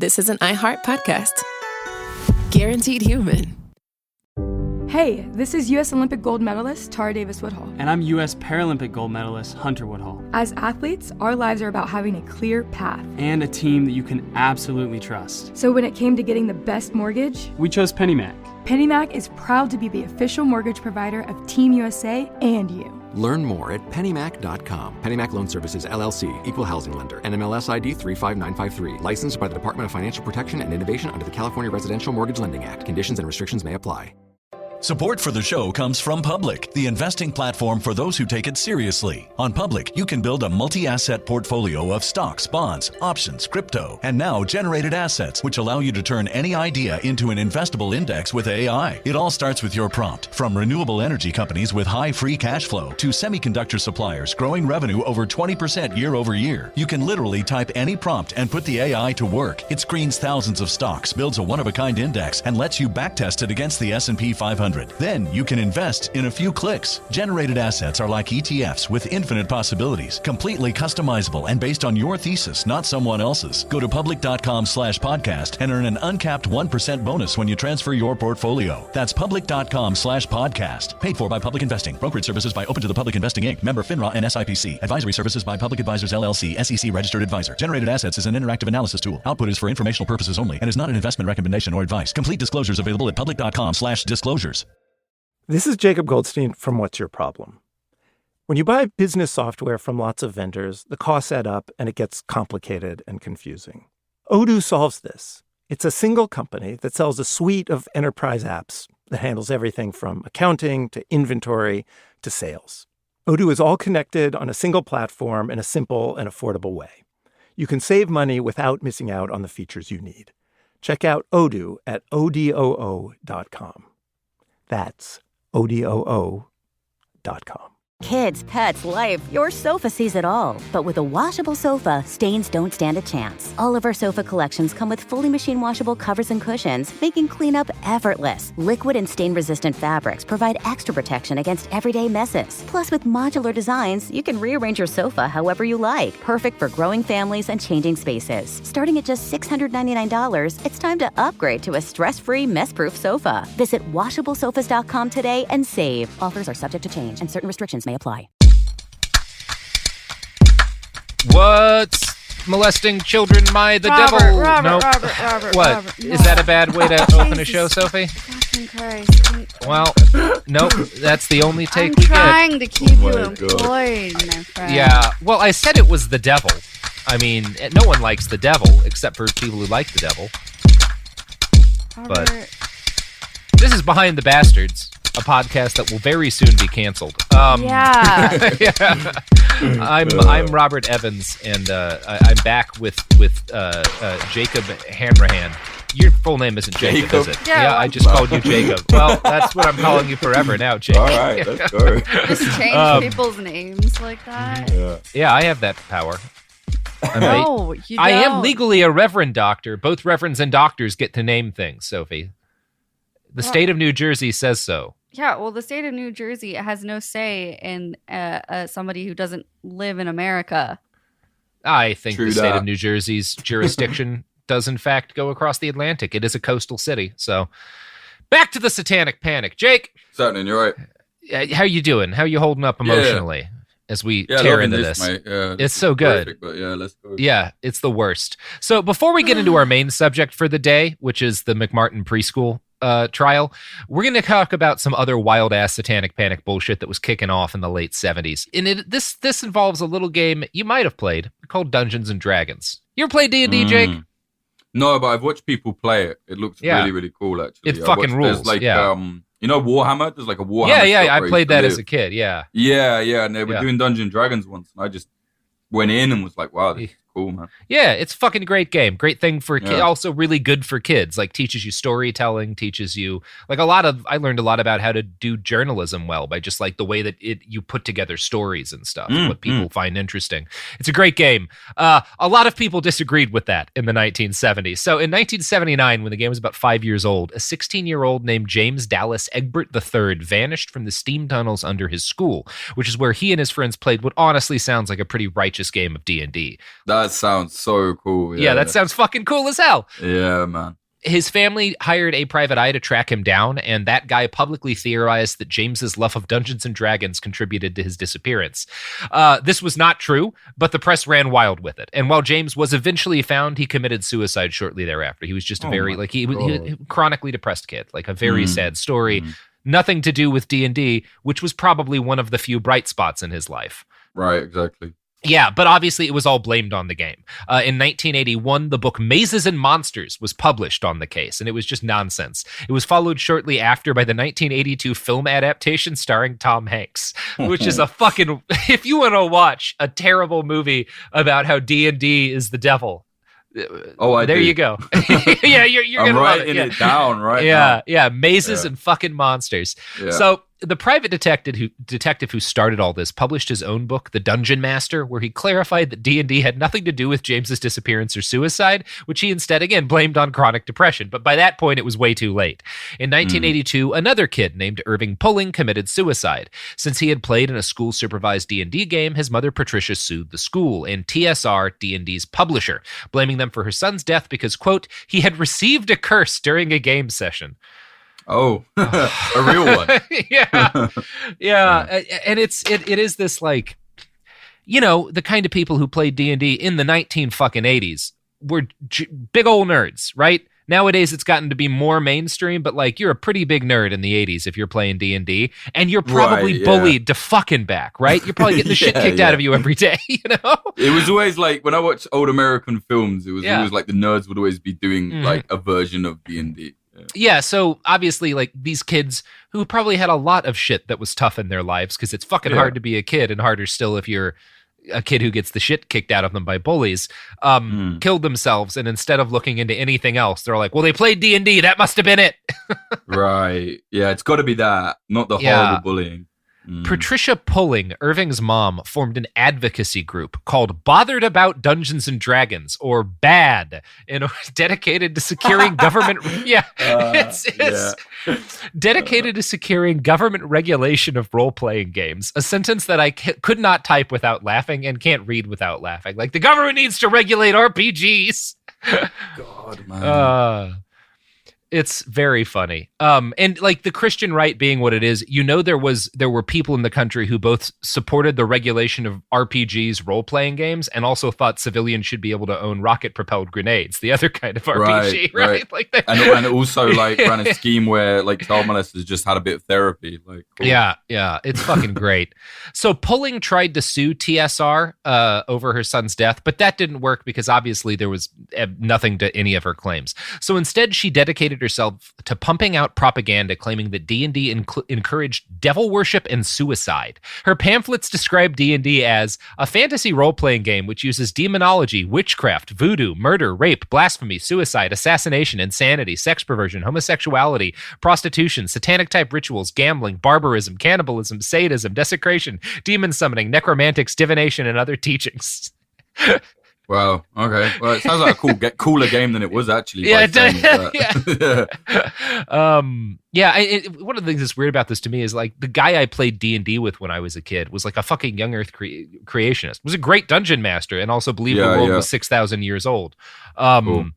this is an iHeart podcast. Guaranteed human. Hey, this is U.S. Olympic gold medalist Tara Davis-Woodhull. And I'm U.S. Paralympic gold medalist Hunter Woodhull. As athletes, our lives are about having a clear path. And a team that you can absolutely trust. So when it came to getting the best mortgage, we chose PennyMac. PennyMac is proud to be the official mortgage provider of Team USA and you. Learn more at pennymac.com. PennyMac Loan Services, LLC, Equal Housing Lender, NMLS ID 35953. Licensed by the Department of Financial Protection and Innovation under the California Residential Mortgage Lending Act. Conditions and restrictions may apply. Support for the show comes from Public, the investing platform for those who take it seriously. On Public, you can build a multi-asset portfolio of stocks, bonds, options, crypto, and now generated assets, which allow you to turn any idea into an investable index with AI. It all starts with your prompt. From renewable energy companies with high free cash flow to semiconductor suppliers growing revenue over 20% year over year. You can literally type any prompt and put the AI to work. It screens thousands of stocks, builds a one-of-a-kind index, and lets you backtest it against the S&P 500. Then you can invest in a few clicks. Generated assets are like ETFs with infinite possibilities, completely customizable and based on your thesis, not someone else's. Go to public.com/podcast and earn an uncapped 1% bonus when you transfer your portfolio. That's public.com/podcast. Paid for by Public Investing. Brokerage services by Open to the Public Investing Inc. Member FINRA and SIPC. Advisory services by Public Advisors LLC, SEC registered advisor. Generated assets is an interactive analysis tool. Output is for informational purposes only and is not an investment recommendation or advice. Complete disclosures available at public.com/disclosures. This is Jacob Goldstein from What's Your Problem? When you buy business software from lots of vendors, the costs add up and it gets complicated and confusing. Odoo solves this. It's a single company that sells a suite of enterprise apps that handles everything from accounting to inventory to sales. Odoo is all connected on a single platform in a simple and affordable way. You can save money without missing out on the features you need. Check out Odoo at odoo.com. That's odoo.com. Kids, pets, life, your sofa sees it all. But with a washable sofa, stains don't stand a chance. All of our sofa collections come with fully machine washable covers and cushions, making cleanup effortless. Liquid and stain-resistant fabrics provide extra protection against everyday messes. Plus, with modular designs, you can rearrange your sofa however you like. Perfect for growing families and changing spaces. Starting at just $699, it's time to upgrade to a stress-free, mess-proof sofa. Visit washablesofas.com today and save. Offers are subject to change and certain restrictions may apply. What's molesting children the devil? Robert. What? Is that a bad way to open a show, Sophie? Fucking Christ. Well, nope. That's the only take I'm we get. trying to keep you employed, my friend. Yeah. Well, I said it was the devil. I mean, no one likes the devil except for people who like the devil. Robert. But this is Behind the Bastards, a podcast that will very soon be canceled. Yeah. Yeah. I'm Robert Evans, and I'm back with Jacob Hanrahan. Your full name isn't Jacob, is it? Yeah, I just called you Jacob. Well, that's what I'm calling you forever now, Jacob. All right, let's go. Just change people's names like that. Yeah, I have that power. No, you don't. I am legally a reverend doctor. Both reverends and doctors get to name things, Sophie. The state of New Jersey says so. Yeah, well, the state of New Jersey has no say in somebody who doesn't live in America. I think True the state that. of New Jersey's jurisdiction does, in fact, go across the Atlantic. It is a coastal city. So back to the Satanic Panic. Jake. Certainly, you're right. How you doing? How you holding up emotionally as we tear into this? Mate. Yeah, it's so good. Perfect, but yeah, let's go. Yeah, it's the worst. So before we get into our main subject for the day, which is the McMartin preschool trial, we're going to talk about some other wild-ass Satanic Panic bullshit that was kicking off in the late 70s. And this involves a little game you might have played called Dungeons & Dragons. You ever played D&D, Jake? No, but I've watched people play it. It looks really, really cool, actually. It fucking rules. There's like, yeah. You know Warhammer? There's like a Warhammer. Yeah, shop I where played that used as to a kid, yeah. live. Yeah, and they were doing Dungeons & Dragons once, and I just went in and was like, wow, this is cool, man. Yeah, it's a fucking great game. Great thing for kids. Yeah. Also really good for kids. Like teaches you storytelling, teaches you like I learned a lot about how to do journalism well by just like the way that you put together stories and stuff, what people find interesting. It's a great game. A lot of people disagreed with that in the 1970s. So in 1979, when the game was about 5 years old, a 16-year-old named James Dallas Egbert III vanished from the steam tunnels under his school, which is where he and his friends played what honestly sounds like a pretty righteous game of D&D. That sounds so cool. Yeah, that sounds fucking cool as hell. Yeah, man. His family hired a private eye to track him down, and that guy publicly theorized that James's love of Dungeons and Dragons contributed to his disappearance. This was not true, but the press ran wild with it. And while James was eventually found, he committed suicide shortly thereafter. He was just he chronically depressed kid, like a very sad story. Nothing to do with D&D, which was probably one of the few bright spots in his life. Right, exactly. Yeah, but obviously it was all blamed on the game. In 1981, the book Mazes and Monsters was published on the case, and it was just nonsense. It was followed shortly after by the 1982 film adaptation starring Tom Hanks, which is a fucking... If you want to watch a terrible movie about how D&D is the devil... there you go. Yeah, you're gonna love it. It down right yeah, now. Yeah, Mazes and fucking Monsters. Yeah. So the private detective who started all this published his own book, The Dungeon Master, where he clarified that D&D had nothing to do with James's disappearance or suicide, which he instead again blamed on chronic depression. But by that point, it was way too late. In 1982, another kid named Irving Pulling committed suicide. Since he had played in a school-supervised D&D game, his mother Patricia sued the school and TSR, D&D's publisher, blaming them for her son's death because, quote, he had received a curse during a game session. Oh, a real one. yeah. And it is this, like, you know, the kind of people who played D&D in the 1980s were big old nerds, right? Nowadays, it's gotten to be more mainstream, but like you're a pretty big nerd in the 80s if you're playing D&D, and you're probably bullied to fucking back, right? You're probably getting the shit kicked out of you every day, you know? It was always like, when I watch old American films, it was always like the nerds would always be doing like a version of D&D. Yeah, so obviously, like, these kids who probably had a lot of shit that was tough in their lives, because it's fucking hard to be a kid, and harder still if you're a kid who gets the shit kicked out of them by bullies, killed themselves, and instead of looking into anything else, they're like, well, they played D&D, that must have been it. Right. Yeah, it's got to be that, not the horrible bullying. Patricia Pulling, Irving's mom, formed an advocacy group called Bothered About Dungeons and Dragons, or BAD, dedicated to securing government... dedicated to securing government regulation of role-playing games. A sentence that I could not type without laughing and can't read without laughing. Like, the government needs to regulate RPGs. God, man. It's very funny. And like the Christian right being what it is, you know, there were people in the country who both supported the regulation of RPGs, role-playing games, and also thought civilians should be able to own rocket-propelled grenades, the other kind of RPG, right? Like and also like ran a scheme where like child molesters just had a bit of therapy. Like, cool. Yeah, it's fucking great. So Pulling tried to sue TSR over her son's death, but that didn't work because obviously there was nothing to any of her claims. So instead, she dedicated herself to pumping out propaganda claiming that D&D encouraged devil worship and suicide. Her pamphlets describe D&D as a fantasy role-playing game which uses demonology, witchcraft, voodoo, murder, rape, blasphemy, suicide, assassination, insanity, sex perversion, homosexuality, prostitution, satanic-type rituals, gambling, barbarism, cannibalism, sadism, desecration, demon summoning, necromantics, divination, and other teachings. Wow. Okay. Well, it sounds like a cooler game than it was actually. Yeah. One of the things that's weird about this to me is like the guy I played D&D with when I was a kid was like a fucking young Earth creationist. Was a great dungeon master and also believed the world was 6,000 years old. Cool.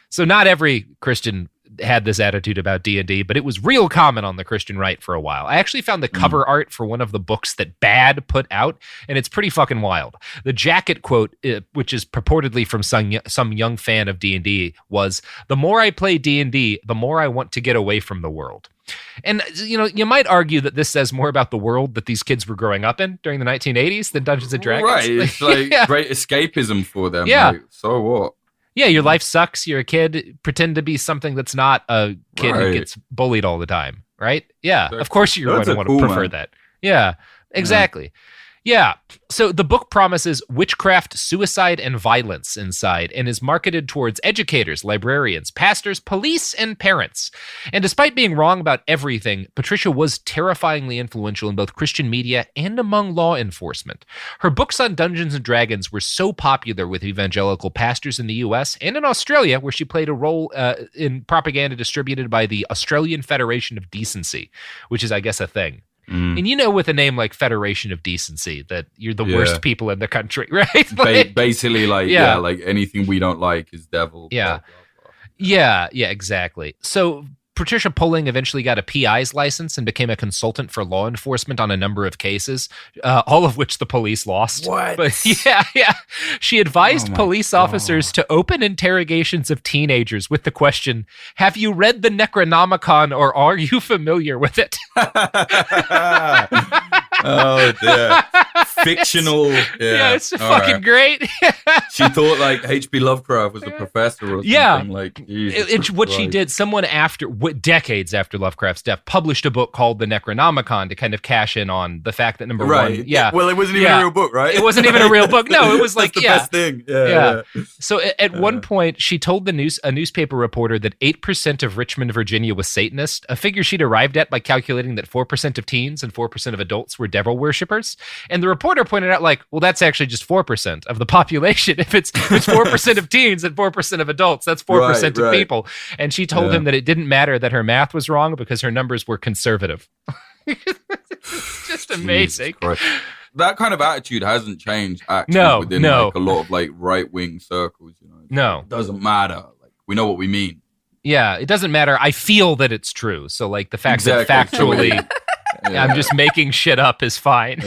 So not every Christian had this attitude about D&D, but it was real common on the Christian right for a while. I actually found the cover art for one of the books that BAD put out, and it's pretty fucking wild. The jacket quote, which is purportedly from some young fan of D&D, was, "The more I play D&D, the more I want to get away from the world." And, you know, you might argue that this says more about the world that these kids were growing up in during the 1980s than Dungeons & Dragons. Right, it's like great escapism for them. Yeah. Like, so what? Yeah, your life sucks. You're a kid. Pretend to be something that's not a kid who gets bullied all the time, right? Yeah, of course you're going to want to prefer that. Yeah, exactly. Yeah. So the book promises witchcraft, suicide, and violence inside and is marketed towards educators, librarians, pastors, police, and parents. And despite being wrong about everything, Patricia was terrifyingly influential in both Christian media and among law enforcement. Her books on Dungeons and Dragons were so popular with evangelical pastors in the US and in Australia, where she played a role in propaganda distributed by the Australian Federation of Decency, which is, I guess, a thing. And you know, with a name like Federation of Decency, that you're the worst people in the country, right? Basically, like anything we don't like is devil. Yeah. Blah, blah, blah. Yeah, exactly. So Patricia Pulling eventually got a PI's license and became a consultant for law enforcement on a number of cases, all of which the police lost. What? But yeah. She advised police officers to open interrogations of teenagers with the question, "Have you read the Necronomicon or are you familiar with it?" Oh, dear. Fictional. Yeah, it's fucking great. She thought like H.P. Lovecraft was a professor or something. Yeah. Like, what she did, someone decades after Lovecraft's death, published a book called the Necronomicon to kind of cash in on the fact that number one. Yeah. Well, it wasn't even a real book, right? It wasn't even a real book. No, it was like, the best thing. Yeah. So at one point, she told a newspaper reporter that 8% of Richmond, Virginia was Satanist, a figure she'd arrived at by calculating that 4% of teens and 4% of adults were devil worshippers. And the reporter pointed out, like, well, that's actually just 4% of the population. If it's 4% of teens and 4% of adults, that's 4% of people. And she told him that it didn't matter that her math was wrong because her numbers were conservative. It's just amazing. That kind of attitude hasn't changed actually within like a lot of like right-wing circles. You know, No, it doesn't matter. Like, we know what we mean. Yeah, it doesn't matter. I feel that it's true. So like the fact that factually I'm just making shit up is fine.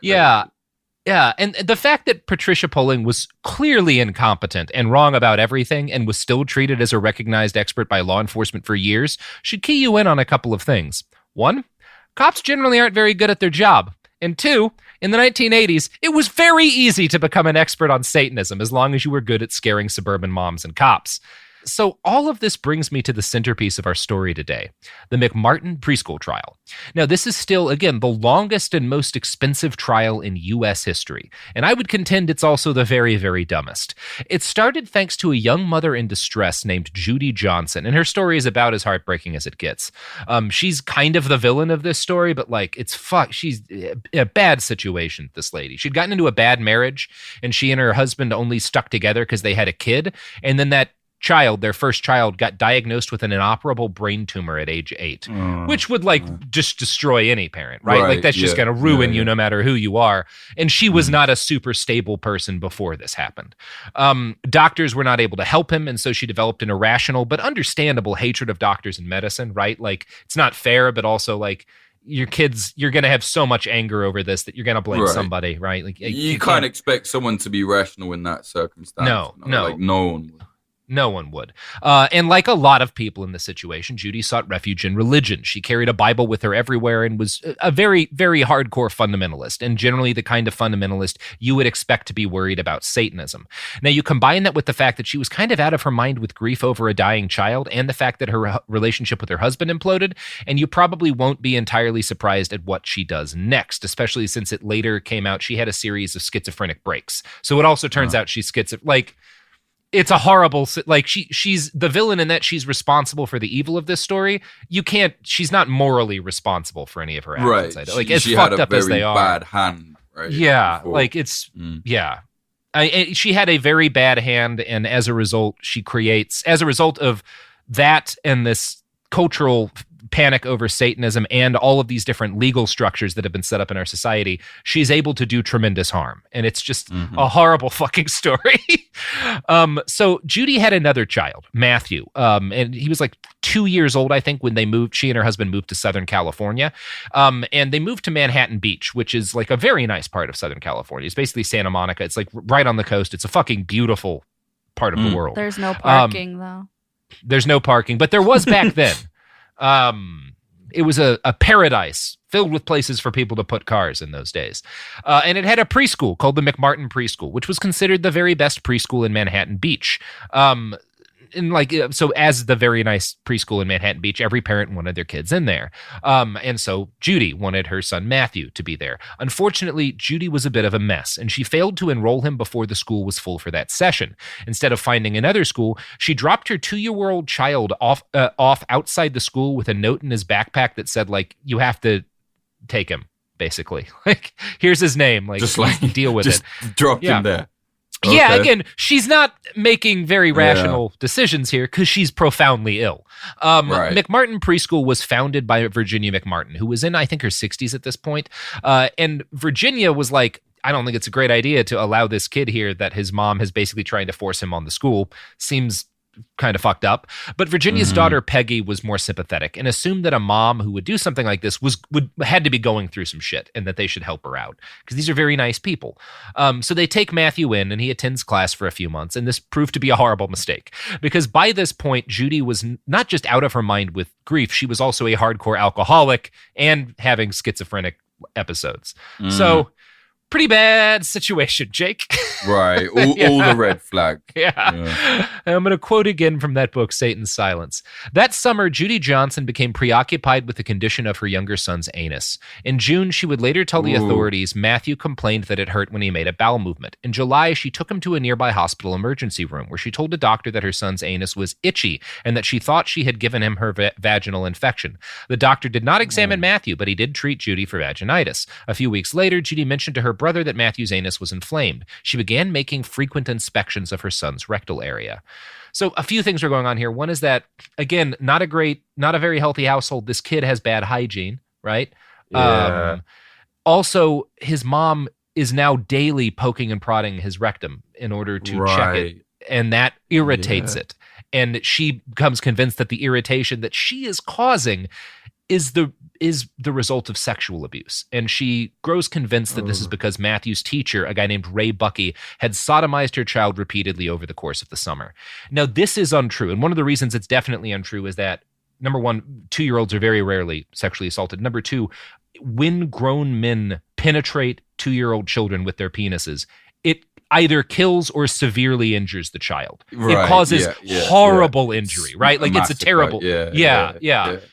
Yeah. And the fact that Patricia Pulling was clearly incompetent and wrong about everything and was still treated as a recognized expert by law enforcement for years should key you in on a couple of things. One, cops generally aren't very good at their job. And two, in the 1980s, it was very easy to become an expert on Satanism as long as you were good at scaring suburban moms and cops. So all of this brings me to the centerpiece of our story today, the McMartin preschool trial. Now, this is still, again, the longest and most expensive trial in U.S. history, and I would contend it's also the very, very dumbest. It started thanks to a young mother in distress named Judy Johnson, and her story is about as heartbreaking as it gets. She's kind of the villain of this story, but like, she's in a bad situation, this lady. She'd gotten into a bad marriage, and she and her husband only stuck together because they had a kid, and then that child, their first child, got diagnosed with an inoperable brain tumor at age 8, which would just destroy any parent, right? Like that's just going to ruin you no matter who you are. And she was not a super stable person before this happened. Doctors were not able to help him, and so she developed an irrational but understandable hatred of doctors and medicine, right? Like it's not fair, but also like your kids, you're going to have so much anger over this that you're going to blame somebody, right? Like you can't expect someone to be rational in that circumstance. No. Like no one would. No one would. And like a lot of people in this situation, Judy sought refuge in religion. She carried a Bible with her everywhere and was a very, very hardcore fundamentalist, and generally the kind of fundamentalist you would expect to be worried about Satanism. Now, you combine that with the fact that she was kind of out of her mind with grief over a dying child and the fact that her relationship with her husband imploded, and you probably won't be entirely surprised at what she does next, especially since it later came out she had a series of schizophrenic breaks. So it also turns out she's schizophrenic. It's a horrible, like she's the villain in that she's responsible for the evil of this story. She's not morally responsible for any of her actions. Right. Like as fucked up as they are. Bad hand, right? Yeah. Before. Like it's, she had a very bad hand. And as a result of that and this cultural panic over Satanism and all of these different legal structures that have been set up in our society, she's able to do tremendous harm. And it's just a horrible fucking story. So Judy had another child, Matthew, and he was like 2 years old, I think, when they moved. She and her husband moved to Southern California, and they moved to Manhattan Beach, which is like a very nice part of Southern California. It's basically Santa Monica. It's like right on the coast. It's a fucking beautiful part of the world. There's no parking, though. There's no parking, but there was back then. It was a paradise filled with places for people to put cars in those days. And it had a preschool called the McMartin Preschool, which was considered the very best preschool in Manhattan Beach. So as the very nice preschool in Manhattan Beach, every parent wanted their kids in there. And so Judy wanted her son Matthew to be there. Unfortunately, Judy was a bit of a mess, and she failed to enroll him before the school was full for that session. Instead of finding another school, she dropped her 2-year-old child off outside the school with a note in his backpack that said, like, you have to take him, basically. Like, here's his name. Like, just like deal with just it. Dropped him there. Yeah, again, she's not making very rational decisions here because she's profoundly ill. McMartin Preschool was founded by Virginia McMartin, who was in, I think, her 60s at this point. And Virginia was like, I don't think it's a great idea to allow this kid here that his mom has basically trying to force him on the school. Seems kind of fucked up. But Virginia's daughter Peggy was more sympathetic and assumed that a mom who would do something like this had to be going through some shit and that they should help her out because these are very nice people. So they take Matthew in and he attends class for a few months, and this proved to be a horrible mistake because by this point Judy was not just out of her mind with grief, she was also a hardcore alcoholic and having schizophrenic episodes. So pretty bad situation, Jake. Right. All the red flag. Yeah. I'm going to quote again from that book, Satan's Silence. That summer, Judy Johnson became preoccupied with the condition of her younger son's anus. In June, she would later tell the authorities Matthew complained that it hurt when he made a bowel movement. In July, she took him to a nearby hospital emergency room where she told a doctor that her son's anus was itchy and that she thought she had given him her vaginal infection. The doctor did not examine Matthew, but he did treat Judy for vaginitis. A few weeks later, Judy mentioned to her brother that Matthew's anus was inflamed. She began making frequent inspections of her son's rectal area. So a few things are going on here. One is that, again, not a very healthy household. This kid has bad hygiene, right? Yeah. Also, his mom is now daily poking and prodding his rectum in order to check it. And that irritates it. And she becomes convinced that the irritation that she is causing is the result of sexual abuse. And she grows convinced that this is because Matthew's teacher, a guy named Ray Bucky, had sodomized her child repeatedly over the course of the summer. Now, this is untrue. And one of the reasons it's definitely untrue is that, number one, 2-year-olds are very rarely sexually assaulted. Number two, when grown men penetrate 2-year-old children with their penises, it either kills or severely injures the child. It causes horrible injury, right? Like it's a terrible. Yeah.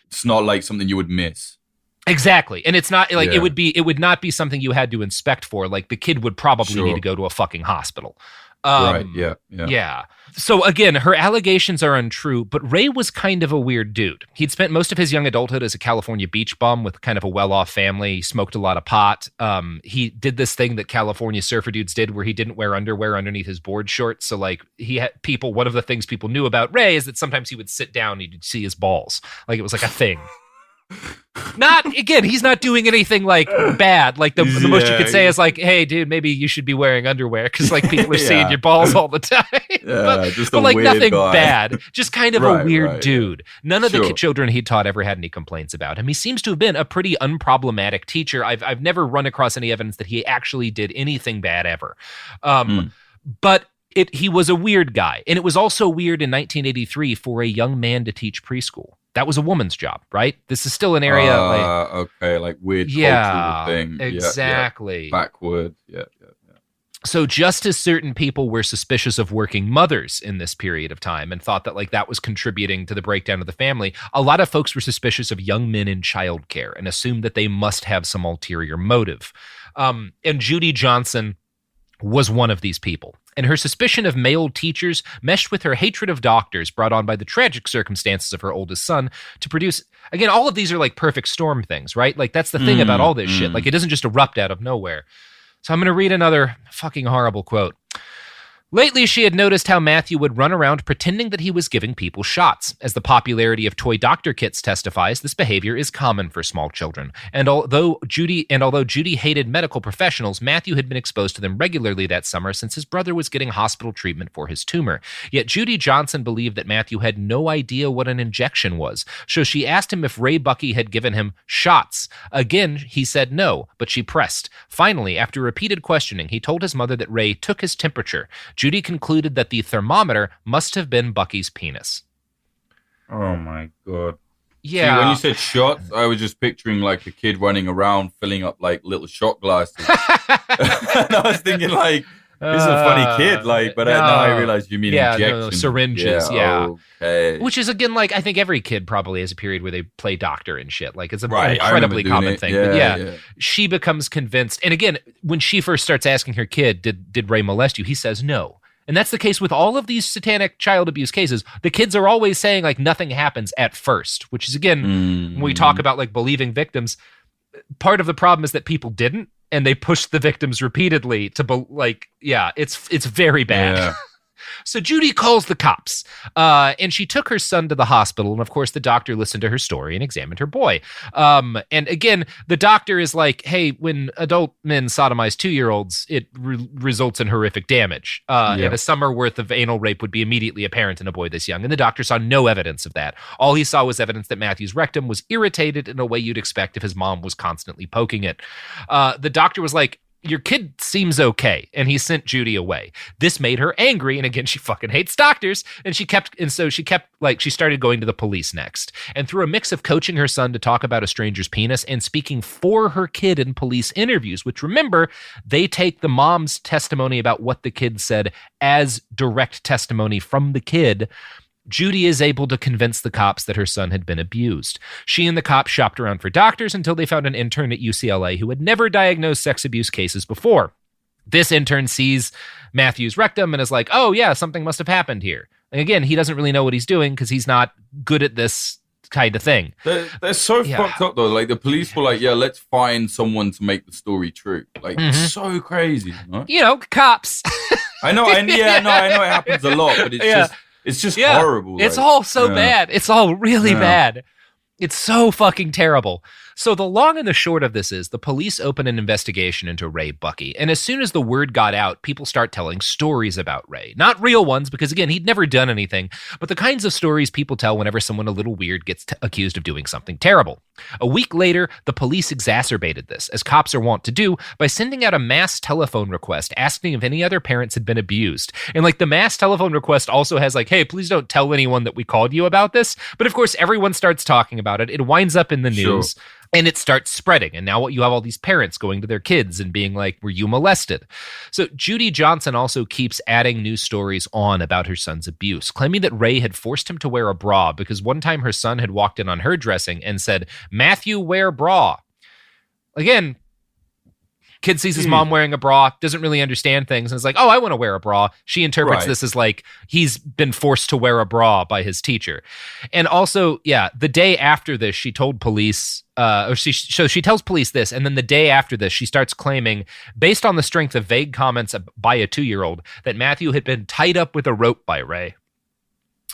It's not like something you would miss. Exactly. And it's not like it would not be something you had to inspect for. Like the kid would probably need to go to a fucking hospital. Yeah. So again, her allegations are untrue, but Ray was kind of a weird dude. He'd spent most of his young adulthood as a California beach bum with kind of a well-off family. He smoked a lot of pot. He did this thing that California surfer dudes did where he didn't wear underwear underneath his board shorts. So like one of the things people knew about Ray is that sometimes he would sit down and you'd see his balls. Like it was like a thing. He's not doing anything like bad. Like the most you could say is like, hey, dude, maybe you should be wearing underwear because like people are seeing your balls all the time. but like nothing bad. Just kind of a weird dude. None of the children he taught ever had any complaints about him. He seems to have been a pretty unproblematic teacher. I've never run across any evidence that he actually did anything bad ever. But he was a weird guy. And it was also weird in 1983 for a young man to teach preschool. That was a woman's job, right? This is still an area like weird cultural thing. Exactly. Yeah. Backward. Yeah. So just as certain people were suspicious of working mothers in this period of time and thought that like that was contributing to the breakdown of the family, a lot of folks were suspicious of young men in childcare and assumed that they must have some ulterior motive. And Judy Johnson was one of these people. And her suspicion of male teachers meshed with her hatred of doctors brought on by the tragic circumstances of her oldest son to produce, again, all of these are like perfect storm things, right? Like that's the thing about all this shit. Like it doesn't just erupt out of nowhere. So I'm going to read another fucking horrible quote. Lately, she had noticed how Matthew would run around pretending that he was giving people shots. As the popularity of toy doctor kits testifies, this behavior is common for small children. And although Judy hated medical professionals, Matthew had been exposed to them regularly that summer since his brother was getting hospital treatment for his tumor. Yet Judy Johnson believed that Matthew had no idea what an injection was. So she asked him if Ray Bucky had given him shots. Again, he said no, but she pressed. Finally, after repeated questioning, he told his mother that Ray took his temperature. Judy concluded that the thermometer must have been Bucky's penis. Oh my God. Yeah. See, when you said shots, I was just picturing like a kid running around filling up like little shot glasses. And I was thinking like, this is a funny kid, like, but now I realized you mean injection. Syringes, Okay. Which is, again, like, I think every kid probably has a period where they play doctor and shit. Like, it's an incredibly common thing. But she becomes convinced. And again, when she first starts asking her kid, did Ray molest you? He says no. And that's the case with all of these satanic child abuse cases. The kids are always saying, like, nothing happens at first, which is, again, when we talk about, like, believing victims, part of the problem is that people didn't. and they pushed the victims repeatedly to it's very bad. Yeah. So Judy calls the cops, and she took her son to the hospital. And of course, the doctor listened to her story and examined her boy. And again, the doctor is like, hey, when adult men sodomize 2-year-olds, it results in horrific damage. And a summer worth of anal rape would be immediately apparent in a boy this young. And the doctor saw no evidence of that. All he saw was evidence that Matthew's rectum was irritated in a way you'd expect if his mom was constantly poking it. The doctor was like, your kid seems okay, and he sent Judy away. This made her angry, and again, she fucking hates doctors, and she started going to the police next. And through a mix of coaching her son to talk about a stranger's penis and speaking for her kid in police interviews, which remember, they take the mom's testimony about what the kid said as direct testimony from the kid, Judy is able to convince the cops that her son had been abused. She and the cops shopped around for doctors until they found an intern at UCLA who had never diagnosed sex abuse cases before. This intern sees Matthew's rectum and is like, oh yeah, something must have happened here. And again, he doesn't really know what he's doing because he's not good at this kind of thing. They're so fucked up though. Like the police were like, yeah, let's find someone to make the story true. Like so crazy. Right? You know, cops. I know it happens a lot, but it's just horrible. It's all so bad. It's all really bad. It's so fucking terrible. So the long and the short of this is the police open an investigation into Ray Buckey. And as soon as the word got out, people start telling stories about Ray. Not real ones, because again, he'd never done anything, but the kinds of stories people tell whenever someone a little weird gets accused of doing something terrible. A week later, the police exacerbated this, as cops are wont to do, by sending out a mass telephone request asking if any other parents had been abused. And like the mass telephone request also has like, hey, please don't tell anyone that we called you about this. But of course, everyone starts talking about it. It winds up in the news. Sure. And it starts spreading. And now you have all these parents going to their kids and being like, were you molested? So Judy Johnson also keeps adding new stories on about her son's abuse, claiming that Ray had forced him to wear a bra because one time her son had walked in on her dressing and said, Matthew, wear bra. Again, kid sees his mom wearing a bra, doesn't really understand things, and is like, oh, I want to wear a bra. She interprets this as like he's been forced to wear a bra by his teacher. And also, the day after this, she told police, she tells police this, and then the day after this, she starts claiming, based on the strength of vague comments by a 2-year-old, that Matthew had been tied up with a rope by Ray.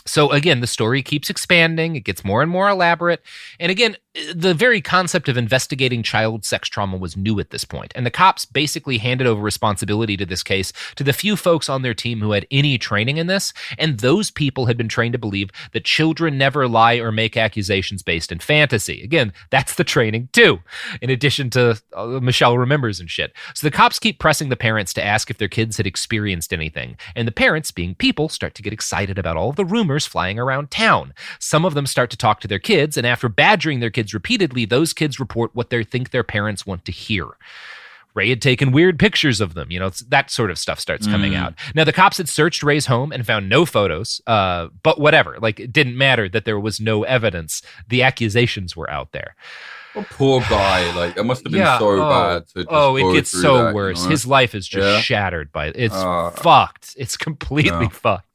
So again, the story keeps expanding. It gets more and more elaborate. And again, the very concept of investigating child sex trauma was new at this point. And the cops basically handed over responsibility to this case to the few folks on their team who had any training in this. And those people had been trained to believe that children never lie or make accusations based in fantasy. Again, that's the training too, in addition to Michelle remembers and shit. So the cops keep pressing the parents to ask if their kids had experienced anything. And the parents, being people, start to get excited about all of the rumors flying around town. Some of them start to talk to their kids, and after badgering their kids repeatedly, those kids report what they think their parents want to hear. Ray had taken weird pictures of them. You know, that sort of stuff starts coming out. Now, the cops had searched Ray's home and found no photos, but whatever. Like, it didn't matter that there was no evidence. The accusations were out there. Oh, poor guy. Like, that must have been so bad. To just it gets so worse. You know? His life is just shattered by it. It's fucked. It's completely fucked.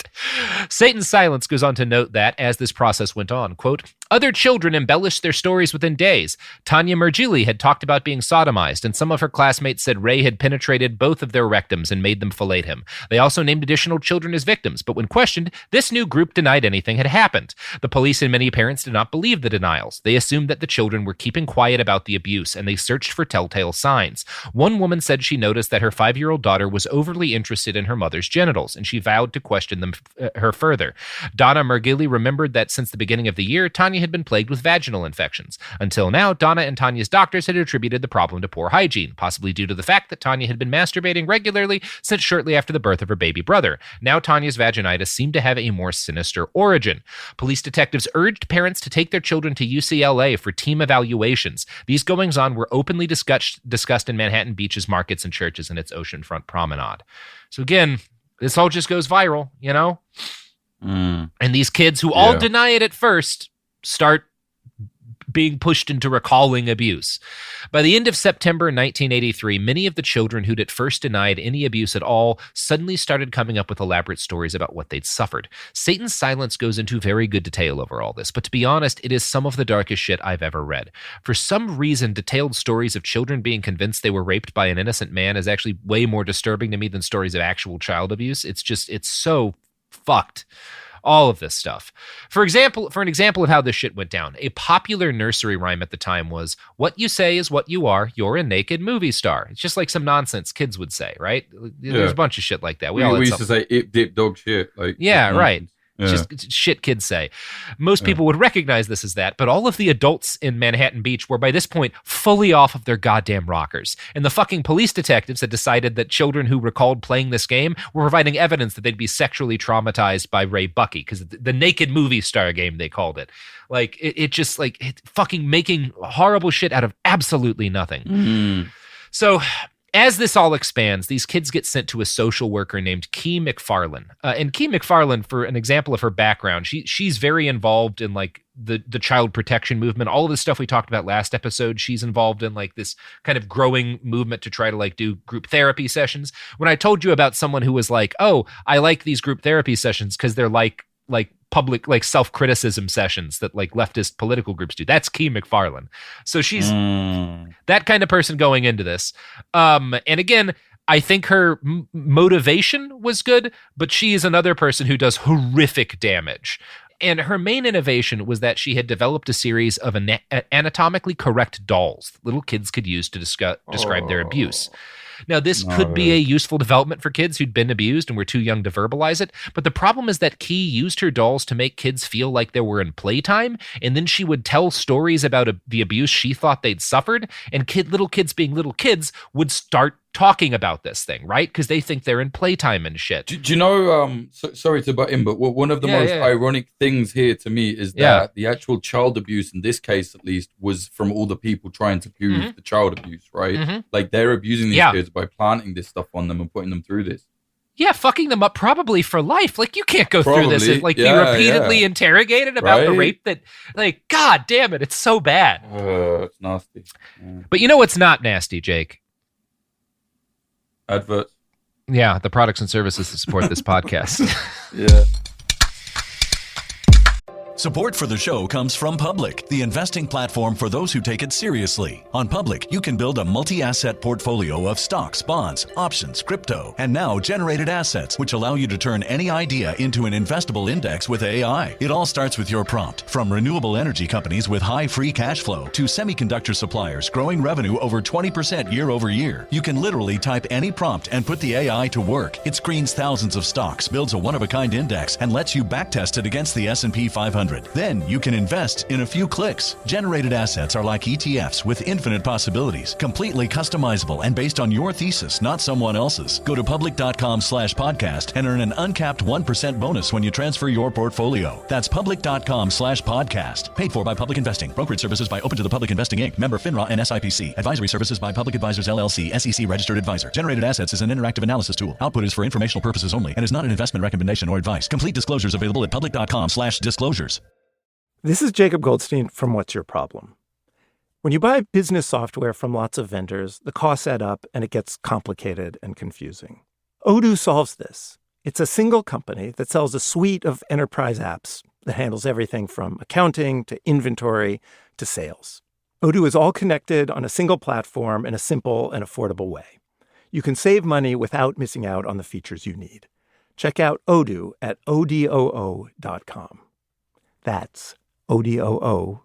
Satan's Silence goes on to note that, as this process went on, quote, other children embellished their stories within days. Tanya Mergili had talked about being sodomized, and some of her classmates said Ray had penetrated both of their rectums and made them fillet him. They also named additional children as victims, but when questioned, this new group denied anything had happened. The police and many parents did not believe the denials. They assumed that the children were keeping quiet about the abuse, and they searched for telltale signs. One woman said she noticed that her 5-year-old daughter was overly interested in her mother's genitals, and she vowed to question her further. Donna Mergili remembered that since the beginning of the year, Tanya had been plagued with vaginal infections. Until now, Donna and Tanya's doctors had attributed the problem to poor hygiene, possibly due to the fact that Tanya had been masturbating regularly since shortly after the birth of her baby brother. Now Tanya's vaginitis seemed to have a more sinister origin. Police detectives urged parents to take their children to UCLA for team evaluations. These goings-on were openly discussed in Manhattan Beach's markets and churches and its oceanfront promenade. So again, this all just goes viral, you know? And these kids who all deny it at first start being pushed into recalling abuse. By the end of September 1983, many of the children who'd at first denied any abuse at all suddenly started coming up with elaborate stories about what they'd suffered. Satan's Silence goes into very good detail over all this, but to be honest, it is some of the darkest shit I've ever read. For some reason, detailed stories of children being convinced they were raped by an innocent man is actually way more disturbing to me than stories of actual child abuse. It's so fucked. All of this stuff. For an example of how this shit went down, a popular nursery rhyme at the time was, "What you say is what you are. You're a naked movie star." It's just like some nonsense kids would say, right? There's a bunch of shit like that. We used to say "ip dip dog shit." Like, yeah, right. Just shit kids say. Most people would recognize this as that, but all of the adults in Manhattan Beach were by this point fully off of their goddamn rockers. And the fucking police detectives had decided that children who recalled playing this game were providing evidence that they'd be sexually traumatized by Ray Bucky, because the naked movie star game, they called it. Like, it just like fucking making horrible shit out of absolutely nothing. So as this all expands, these kids get sent to a social worker named Key McFarlane. And Key McFarlane, for an example of her background, she's very involved in like the child protection movement. All of the stuff we talked about last episode, she's involved in like this kind of growing movement to try to like do group therapy sessions. When I told you about someone who was like, "Oh, I like these group therapy sessions because they're like public, like self-criticism sessions that like leftist political groups do," that's Key McFarlane. So she's that kind of person going into this. And again, I think her motivation was good, but she is another person who does horrific damage. And her main innovation was that she had developed a series of anatomically correct dolls little kids could use to describe their abuse. Now, this could be a useful development for kids who'd been abused and were too young to verbalize it, but the problem is that Key used her dolls to make kids feel like they were in playtime, and then she would tell stories about the abuse she thought they'd suffered, and little kids being little kids would start talking about this thing, right? Because they think they're in playtime and shit. Do you know, sorry to butt in, but one of the most ironic things here to me is that the actual child abuse, in this case at least, was from all the people trying to abuse the child abuse, right? Like, they're abusing these kids by planting this stuff on them and putting them through this. Yeah, fucking them up probably for life. Like, you can't go through this and like be repeatedly interrogated about the rape that, like, god damn it, it's so bad. It's nasty. But you know what's not nasty, Jake? Adverts. Yeah, the products and services that support this podcast. Yeah. Support for the show comes from Public, the investing platform for those who take it seriously. On Public, you can build a multi-asset portfolio of stocks, bonds, options, crypto, and now generated assets, which allow you to turn any idea into an investable index with AI. It all starts with your prompt. From renewable energy companies with high free cash flow to semiconductor suppliers growing revenue over 20% year over year, you can literally type any prompt and put the AI to work. It screens thousands of stocks, builds a one-of-a-kind index, and lets you backtest it against the S&P 500. Then you can invest in a few clicks. Generated assets are like ETFs with infinite possibilities, completely customizable and based on your thesis, not someone else's. Go to public.com/podcast and earn an uncapped 1% bonus when you transfer your portfolio. That's public.com/podcast. Paid for by Public Investing. Brokerage services by Open to the Public Investing Inc. Member FINRA and SIPC. Advisory services by Public Advisors LLC, SEC registered advisor. Generated assets is an interactive analysis tool. Output is for informational purposes only and is not an investment recommendation or advice. Complete disclosures available at public.com/disclosures. This is Jacob Goldstein from What's Your Problem? When you buy business software from lots of vendors, the costs add up and it gets complicated and confusing. Odoo solves this. It's a single company that sells a suite of enterprise apps that handles everything from accounting to inventory to sales. Odoo is all connected on a single platform in a simple and affordable way. You can save money without missing out on the features you need. Check out Odoo at odoo.com. That's odoo.com.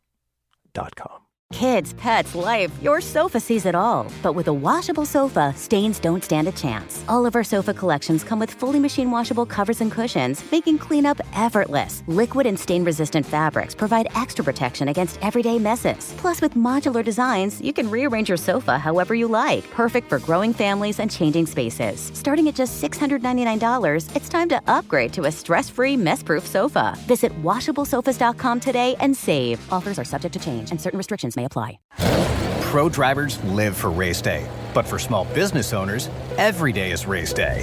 Kids, pets, life, your sofa sees it all. But with a washable sofa, stains don't stand a chance. All of our sofa collections come with fully machine washable covers and cushions, making cleanup effortless. Liquid and stain-resistant fabrics provide extra protection against everyday messes. Plus, with modular designs, you can rearrange your sofa however you like. Perfect for growing families and changing spaces. Starting at just $699, it's time to upgrade to a stress-free, mess-proof sofa. Visit washablesofas.com today and save. Offers are subject to change and certain restrictions may apply. Pro drivers live for race day, but for small business owners, every day is race day.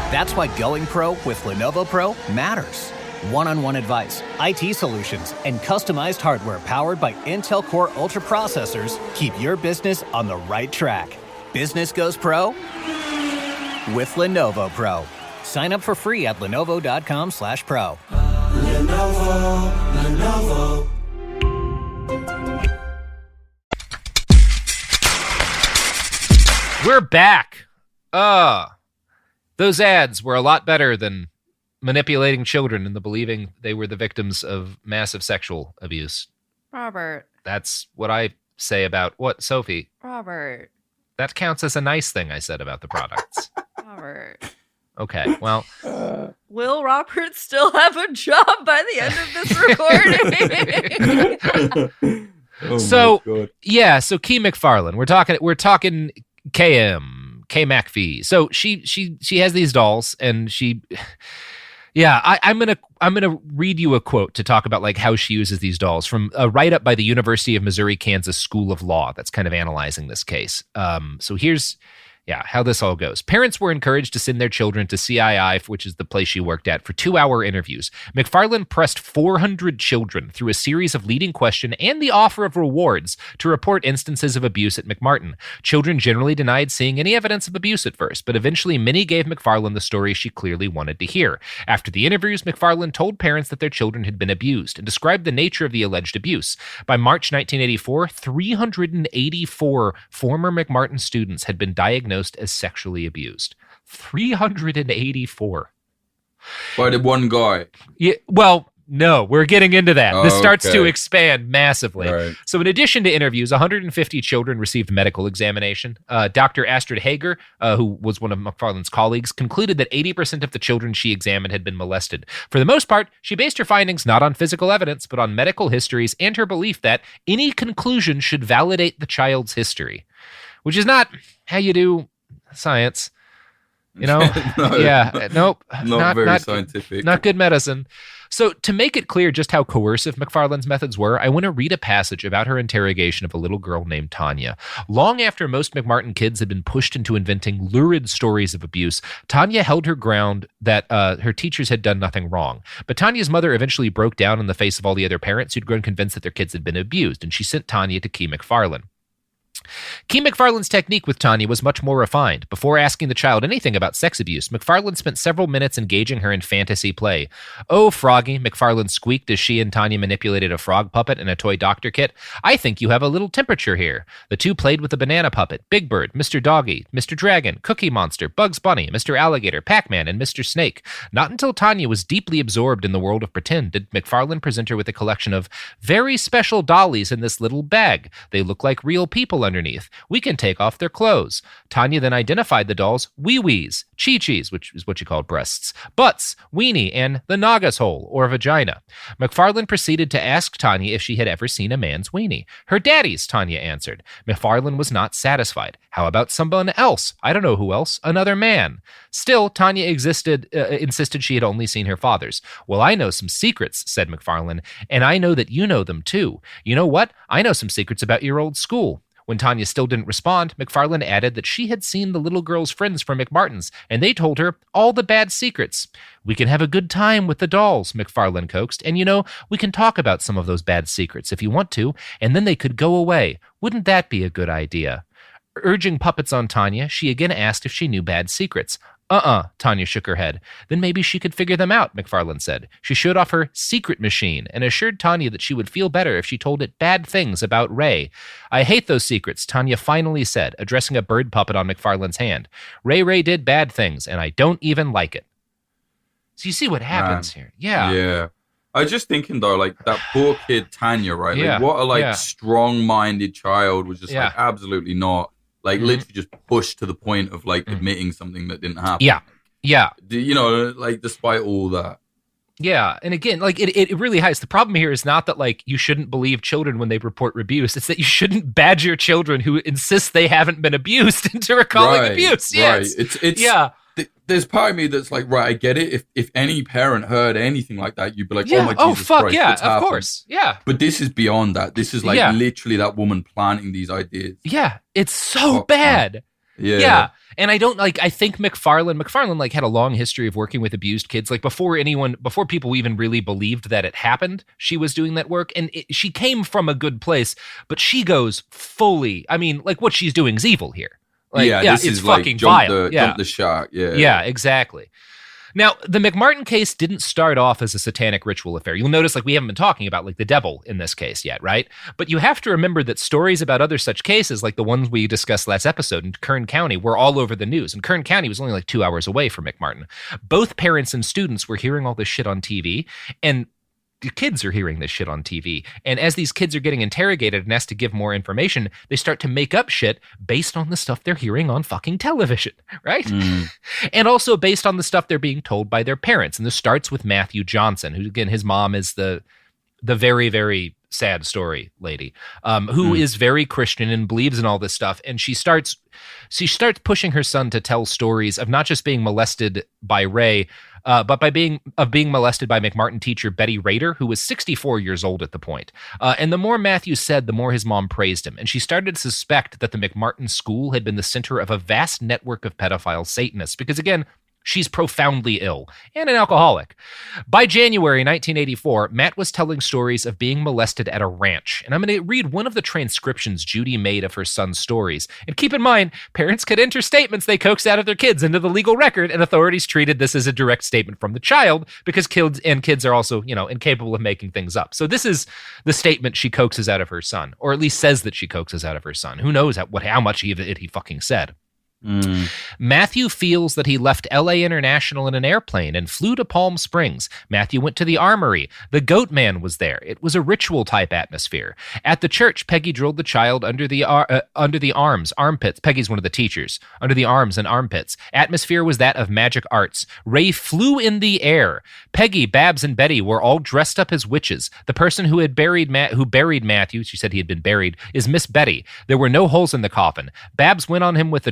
That's why going pro with Lenovo Pro matters. One-on-one advice, IT solutions, and customized hardware powered by Intel Core Ultra processors keep your business on the right track. Business goes pro with Lenovo Pro. Sign up for free at lenovo.com/pro. Lenovo. We're back. Those ads were a lot better than manipulating children into believing they were the victims of massive sexual abuse. Robert. That's what I say about what, Sophie? Robert. That counts as a nice thing I said about the products. Robert. Okay, well. Will Robert still have a job by the end of this recording? So Key McFarlane. We're talking KM, K McPhee. So she has these dolls, and I'm gonna read you a quote to talk about like how she uses these dolls from a write-up by the University of Missouri-Kansas School of Law that's kind of analyzing this case. So here's how this all goes. Parents were encouraged to send their children to CII, which is the place she worked at, for 2-hour interviews. McFarlane pressed 400 children through a series of leading questions and the offer of rewards to report instances of abuse at McMartin. Children generally denied seeing any evidence of abuse at first, but eventually many gave McFarlane the story she clearly wanted to hear. After the interviews, McFarlane told parents that their children had been abused and described the nature of the alleged abuse. By March 1984, 384 former McMartin students had been diagnosed as sexually abused. 384. By the one guy? Yeah, well, no, we're getting into that. This starts to okay. expand massively. Right. So in addition to interviews, 150 children received medical examination. Dr. Astrid Hager, who was one of McFarlane's colleagues, concluded that 80% of the children she examined had been molested. For the most part, she based her findings not on physical evidence, but on medical histories and her belief that any conclusion should validate the child's history, which is not how you do science. Nope. Not very scientific. Not good medicine. So to make it clear just how coercive McFarlane's methods were, I want to read a passage about her interrogation of a little girl named Tanya. Long after most McMartin kids had been pushed into inventing lurid stories of abuse, Tanya held her ground that her teachers had done nothing wrong. But Tanya's mother eventually broke down in the face of all the other parents who'd grown convinced that their kids had been abused, and she sent Tanya to Key McFarlane. Key McFarlane's technique with Tanya was much more refined. Before asking the child anything about sex abuse, McFarlane spent several minutes engaging her in fantasy play. "Oh, Froggy," McFarlane squeaked as she and Tanya manipulated a frog puppet and a toy doctor kit. "I think you have a little temperature here." The two played with the banana puppet, Big Bird, Mr. Doggy, Mr. Dragon, Cookie Monster, Bugs Bunny, Mr. Alligator, Pac-Man, and Mr. Snake. Not until Tanya was deeply absorbed in the world of pretend did McFarlane present her with a collection of very special dollies in this little bag. They look like real people underneath. We can take off their clothes. Tanya then identified the dolls wee-wees, chi-chis, which is what you called breasts, butts, weenie, and the nagas hole, or vagina. McFarlane proceeded to ask Tanya if she had ever seen a man's weenie. "Her daddy's," Tanya answered. McFarlane was not satisfied. "How about someone else? I don't know who else. Another man." Still, Tanya insisted she had only seen her father's. "Well, I know some secrets," said McFarlane, "and I know that you know them too. You know what? I know some secrets about your old school." When Tanya still didn't respond, McFarlane added that she had seen the little girl's friends from McMartin's, and they told her all the bad secrets. "We can have a good time with the dolls," McFarlane coaxed, "and we can talk about some of those bad secrets if you want to, and then they could go away. Wouldn't that be a good idea?" Urging puppets on Tanya, she again asked if she knew bad secrets. Tanya shook her head. "Then maybe she could figure them out," McFarlane said. She showed off her secret machine and assured Tanya that she would feel better if she told it bad things about Ray. "I hate those secrets," Tanya finally said, addressing a bird puppet on McFarlane's hand. Ray did bad things, and I don't even like it." So you see what happens here. Yeah. Yeah. I was just thinking, though, like, that poor kid, Tanya, right? Like, what a, strong-minded child was just, absolutely not. Like, literally just pushed to the point of, admitting something that didn't happen. Yeah. Despite all that. Yeah. And again, it really hides. The problem here is not that, you shouldn't believe children when they report abuse. It's that you shouldn't badger children who insist they haven't been abused into recalling abuse. Yes. Right. There's part of me that's like, right, I get it. If any parent heard anything like that, you'd be like, oh my Jesus Christ, yeah, what's happened? Of course. Yeah. But this is beyond that. This is literally that woman planting these ideas. Yeah. It's so bad. Yeah. And I think McFarlane like had a long history of working with abused kids. Like before people even really believed that it happened, she was doing that work. And she came from a good place, but she goes fully, I mean, like what she's doing is evil here. Like, this it's is fucking like vile. jump the shark. Yeah. Yeah, exactly. Now, the McMartin case didn't start off as a satanic ritual affair. You'll notice like we haven't been talking about like the devil in this case yet, right? But you have to remember that stories about other such cases, like the ones we discussed last episode in Kern County, were all over the news. And Kern County was only like 2 hours away from McMartin. Both parents and students were hearing all this shit on TV, and the kids are hearing this shit on TV. And as these kids are getting interrogated and asked to give more information, they start to make up shit based on the stuff they're hearing on fucking television, right? And also based on the stuff they're being told by their parents. And this starts with Matthew Johnson, who, again, his mom is the very, very sad story lady, who is very Christian and believes in all this stuff. And she starts pushing her son to tell stories of not just being molested by Ray, but being molested by McMartin teacher Betty Rader, who was 64 years old at the point. And the more Matthew said, the more his mom praised him. And she started to suspect that the McMartin school had been the center of a vast network of pedophile Satanists. Because again, she's profoundly ill and an alcoholic. By January 1984, Matt was telling stories of being molested at a ranch. And I'm going to read one of the transcriptions Judy made of her son's stories. And keep in mind, parents could enter statements they coaxed out of their kids into the legal record, and authorities treated this as a direct statement from the child because kids are also, incapable of making things up. So this is the statement she coaxes out of her son, or at least says that she coaxes out of her son. Who knows how much he fucking said. Matthew feels that he left LA International in an airplane and flew to Palm Springs. Matthew went to the armory. The goat man was there. It was a ritual type atmosphere. At the church, Peggy drilled the child under the armpits. Peggy's one of the teachers. Under the arms and armpits. Atmosphere was that of magic arts. Ray flew in the air. Peggy, Babs, and Betty were all dressed up as witches. The person who buried Matthew, she said he had been buried, is Miss Betty. There were no holes in the coffin. Babs went with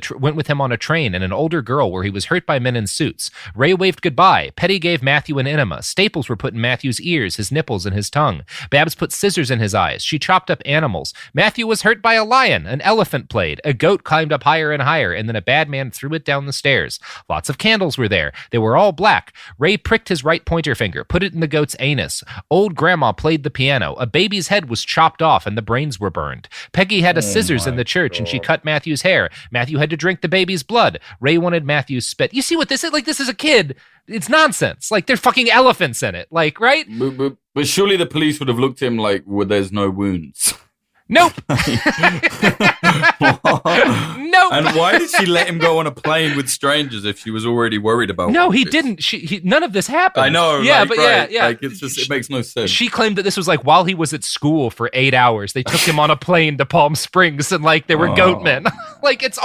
him on a train and an older girl where he was hurt by men in suits. Ray waved goodbye. Petty gave Matthew an enema. Staples were put in Matthew's ears, his nipples, and his tongue. Babs put scissors in his eyes. She chopped up animals. Matthew was hurt by a lion. An elephant played. A goat climbed up higher and higher, and then a bad man threw it down the stairs. Lots of candles were there. They were all black. Ray pricked his right pointer finger, put it in the goat's anus. Old grandma played the piano. A baby's head was chopped off and the brains were burned. Peggy had a scissors in the church and she cut Matthew's hair. Matthew had to drink the baby's blood. Ray wanted Matthew's spit. You see what this is? Like, this is a kid. It's nonsense. Like, there's fucking elephants in it. Like, right? But surely the police would have looked at him like, well, there's no wounds. Nope. Nope. And why did she let him go on a plane with strangers if she was already worried about? No, he didn't. None of this happened. I know. Yeah, like, but right. yeah. Like, it's just, it makes no sense. She claimed that this was like while he was at school for 8 hours. They took him on a plane to Palm Springs and like there were goat men. Like it's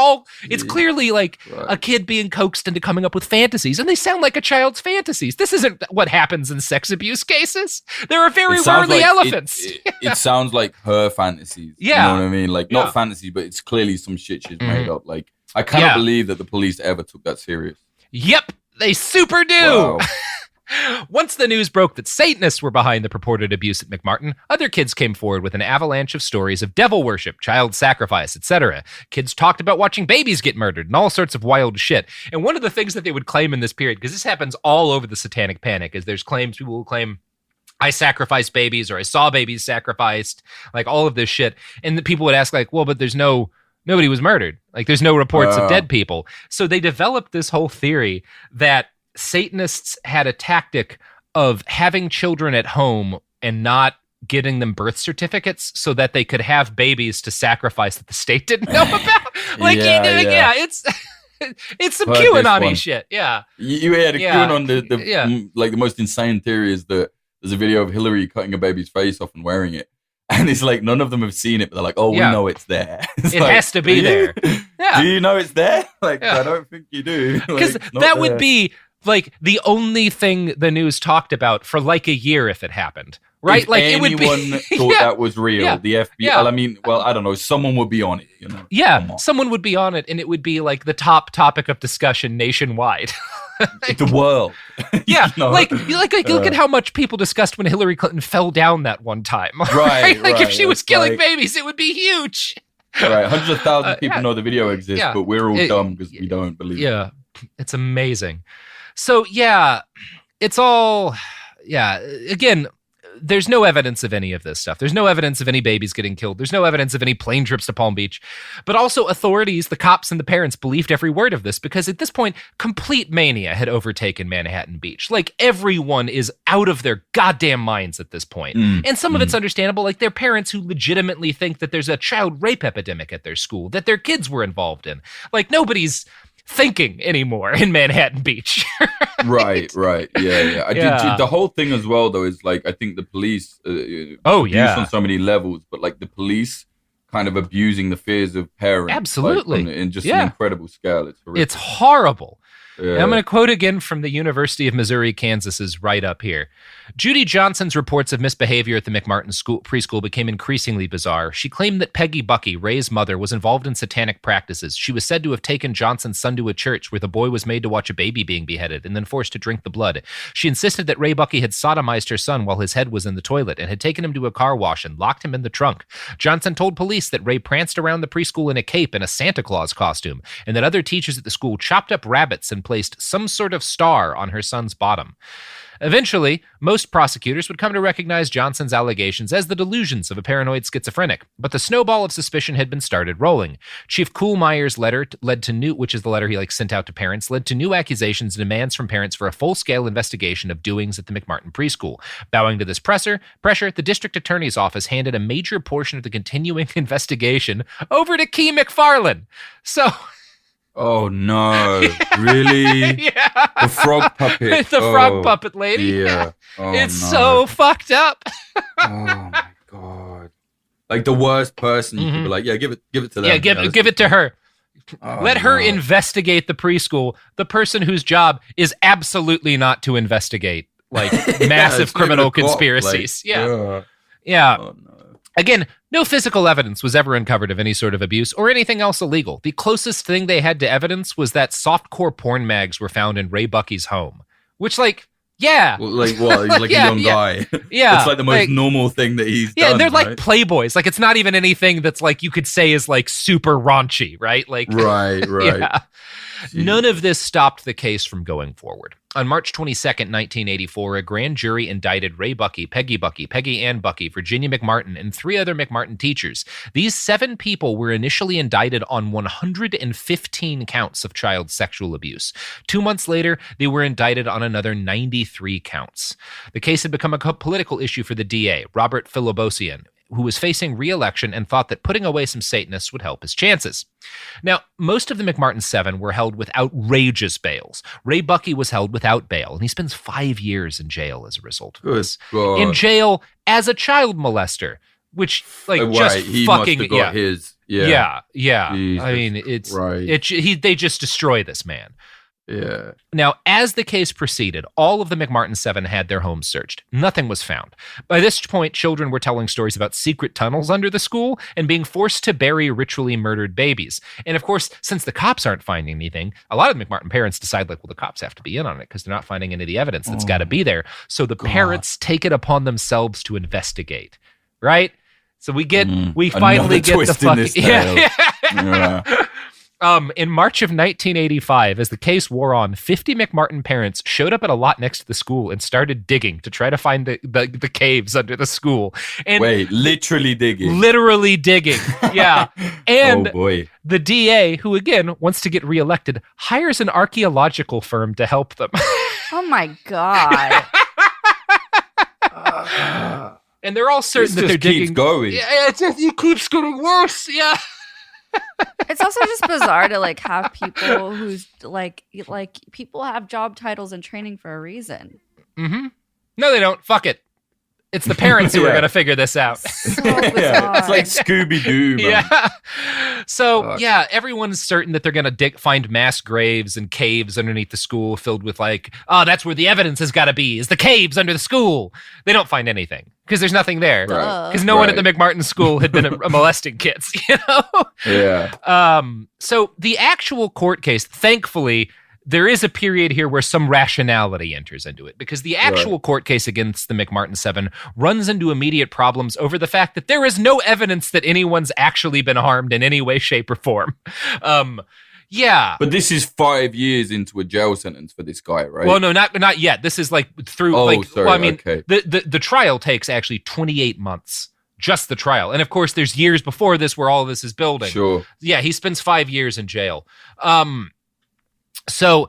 clearly like a kid being coaxed into coming up with fantasies, and they sound like a child's fantasies. This isn't what happens in sex abuse cases. There are very rarely elephants. It sounds like her fantasies. Yeah. You know what I mean? Like, not fantasy, but it's clearly some shit she's made up. Like, I cannot believe that the police ever took that serious. Yep, they super do. Wow. Once the news broke that Satanists were behind the purported abuse at McMartin, other kids came forward with an avalanche of stories of devil worship, child sacrifice, etc. Kids talked about watching babies get murdered and all sorts of wild shit. And one of the things that they would claim in this period, because this happens all over the Satanic Panic, is there's claims, people will claim, I sacrificed babies, or I saw babies sacrificed, like all of this shit. And the people would ask like, well, but nobody was murdered. Like there's no reports of dead people. So they developed this whole theory that Satanists had a tactic of having children at home and not getting them birth certificates so that they could have babies to sacrifice that the state didn't know about. Like, it's some QAnon-y shit. Yeah. You had a QAnon, like the most insane theory is that there's a video of Hillary cutting a baby's face off and wearing it. And it's like, none of them have seen it, but they're like, we know it's there. It has to be there. Yeah. Do you know it's there? Like, I don't think you do. Because that would be like the only thing the news talked about for like a year if it happened. Right? If like anyone it would be thought that was real, the FBI, I mean, well, I don't know, someone would be on it, you know. Yeah, someone would be on it, and it would be like the top topic of discussion nationwide. Like, the world. Yeah, you know? like look at how much people discussed when Hillary Clinton fell down that one time. Right. Like if she was killing babies, it would be huge. Right, hundreds of thousands of people know the video exists, but we're all dumb because we don't believe it. Yeah, it's amazing. So, yeah, it's all, again, there's no evidence of any of this stuff. There's no evidence of any babies getting killed. There's no evidence of any plane trips to Palm Beach. But also authorities, the cops and the parents believed every word of this because at this point, complete mania had overtaken Manhattan Beach. Like everyone is out of their goddamn minds at this point. And some of it's understandable, like their parents who legitimately think that there's a child rape epidemic at their school that their kids were involved in. Like nobody's thinking anymore in Manhattan Beach. Right. Yeah. The whole thing as well, though, is like I think the police abuse on so many levels, but like the police kind of abusing the fears of parents. Absolutely. Like, in just an incredible scale. It's horrific. It's horrible. Yeah. And I'm going to quote again from the University of Missouri, Kansas's write-up here. Judy Johnson's reports of misbehavior at the McMartin preschool became increasingly bizarre. She claimed that Peggy Bucky, Ray's mother, was involved in satanic practices. She was said to have taken Johnson's son to a church where the boy was made to watch a baby being beheaded and then forced to drink the blood. She insisted that Ray Bucky had sodomized her son while his head was in the toilet and had taken him to a car wash and locked him in the trunk. Johnson told police that Ray pranced around the preschool in a cape and a Santa Claus costume, and that other teachers at the school chopped up rabbits and placed some sort of star on her son's bottom. Eventually, most prosecutors would come to recognize Johnson's allegations as the delusions of a paranoid schizophrenic, but the snowball of suspicion had been started rolling. Chief Kuhlmeyer's letter led to new, which is the letter he sent out to parents, led to new accusations and demands from parents for a full-scale investigation of doings at the McMartin preschool. Bowing to this pressure, the district attorney's office handed a major portion of the continuing investigation over to Key McFarlane. So... Oh no! Really? Yeah. The frog puppet. The frog puppet lady. Yeah. Oh, it's so fucked up. Oh my god! Like the worst person you could be like, yeah, give it to them. Yeah, give it to her. Let her investigate the preschool. The person whose job is absolutely not to investigate like massive criminal conspiracies. Yeah. Oh, no. Again, no physical evidence was ever uncovered of any sort of abuse or anything else illegal. The closest thing they had to evidence was that softcore porn mags were found in Ray Bucky's home. Which, like, yeah. Well, like what? He's like a young guy. Yeah. It's like the most normal thing that he's done. Yeah, they're like Playboys. Like, it's not even anything that's like you could say is like super raunchy, right? Like, right. Yeah. None of this stopped the case from going forward. On March 22nd, 1984, a grand jury indicted Ray Bucky, Peggy Ann Bucky, Virginia McMartin, and 3 other McMartin teachers. These 7 people were initially indicted on 115 counts of child sexual abuse. 2 months later, they were indicted on another 93 counts. The case had become a political issue for the DA, Robert Filibosian, who was facing re-election and thought that putting away some Satanists would help his chances. Now, most of the McMartin 7 were held with outrageous bails. Ray Bucky was held without bail, and he spends 5 years in jail as a result of this. God. In jail as a child molester, which, like, just he fucking... Must have got his... Yeah. Jesus I mean, it's... Christ. They just destroy this man. Yeah. Now, as the case proceeded, all of the McMartin 7 had their homes searched. Nothing was found. By this point, children were telling stories about secret tunnels under the school and being forced to bury ritually murdered babies. And of course, since the cops aren't finding anything, a lot of the McMartin parents decide, like, well, the cops have to be in on it because they're not finding any of the evidence that's got to be there. So the parents take it upon themselves to investigate, right? So we finally get the fucking... Yeah. In March of 1985, as the case wore on, 50 McMartin parents showed up at a lot next to the school and started digging to try to find the caves under the school. And wait, literally digging? Literally digging, yeah. And oh boy. The DA, who again wants to get reelected, hires an archaeological firm to help them. Oh my God. And they're all certain that they're digging. Keeps going. Yeah, it keeps getting worse, yeah. It's also just bizarre to like have people who's like people have job titles and training for a reason. Mm-hmm. No, they don't. Fuck it. It's the parents who are going to figure this out. So bizarre. It's like Scooby-Doo, man. Yeah. So, yeah, everyone's certain that they're going to find mass graves and caves underneath the school filled with like, oh, that's where the evidence has got to be, is the caves under the school. They don't find anything because there's nothing there. Because no one at the McMartin school had been molesting kids, you know? Yeah. So the actual court case, thankfully, there is a period here where some rationality enters into it, because the actual court case against the McMartin 7 runs into immediate problems over the fact that there is no evidence that anyone's actually been harmed in any way, shape, or form. Yeah. But this is 5 years into a jail sentence for this guy, right? Well, no, not yet. This is like through the trial takes actually 28 months. Just the trial. And of course, there's years before this where all of this is building. Sure. Yeah, he spends 5 years in jail. So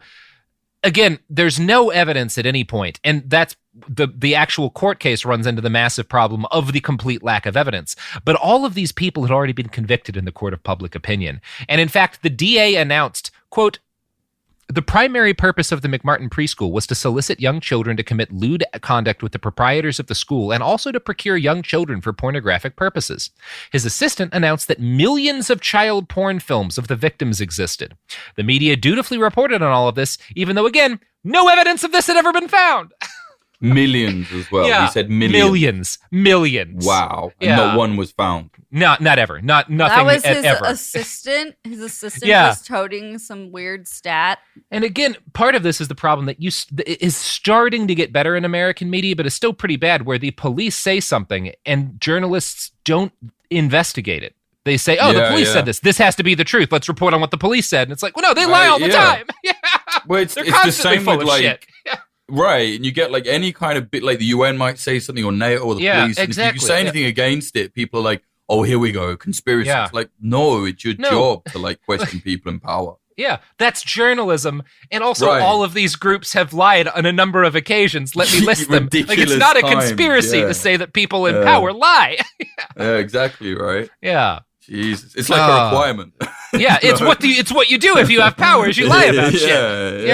again, there's no evidence at any point, and that's the actual court case runs into the massive problem of the complete lack of evidence. But all of these people had already been convicted in the court of public opinion. And in fact, the DA announced, quote, "The primary purpose of the McMartin preschool was to solicit young children to commit lewd conduct with the proprietors of the school and also to procure young children for pornographic purposes." His assistant announced that millions of child porn films of the victims existed. The media dutifully reported on all of this, even though, again, no evidence of this had ever been found. Millions as well. Yeah, he said millions. Millions. Wow. And Yeah. not one was found. Not ever. Nothing That was his ever. assistant. His assistant Yeah. was toting some weird stat. And again, part of this is the problem that is starting to get better in American media, but it's still pretty bad, where the police say something and journalists don't investigate it. They say, the police said this. This has to be the truth. Let's report on what the police said. And it's like, well, no, they lie all the time. Yeah. Well, it's They're the constantly same full with of shit. Right, and you get like any kind of bit, like the UN might say something, or NATO, or the police. And exactly. if you say anything against it, people are like, "Oh, here we go, conspiracy." It's like, no, it's your job to like question people in power. Yeah, that's journalism. And also all of these groups have lied on a number of occasions. Let me list them. Like, it's not a conspiracy to say that people in power lie. Yeah, exactly, right? Yeah. Jesus. It's like a requirement. Yeah, it's what you do if you have powers. You lie about shit.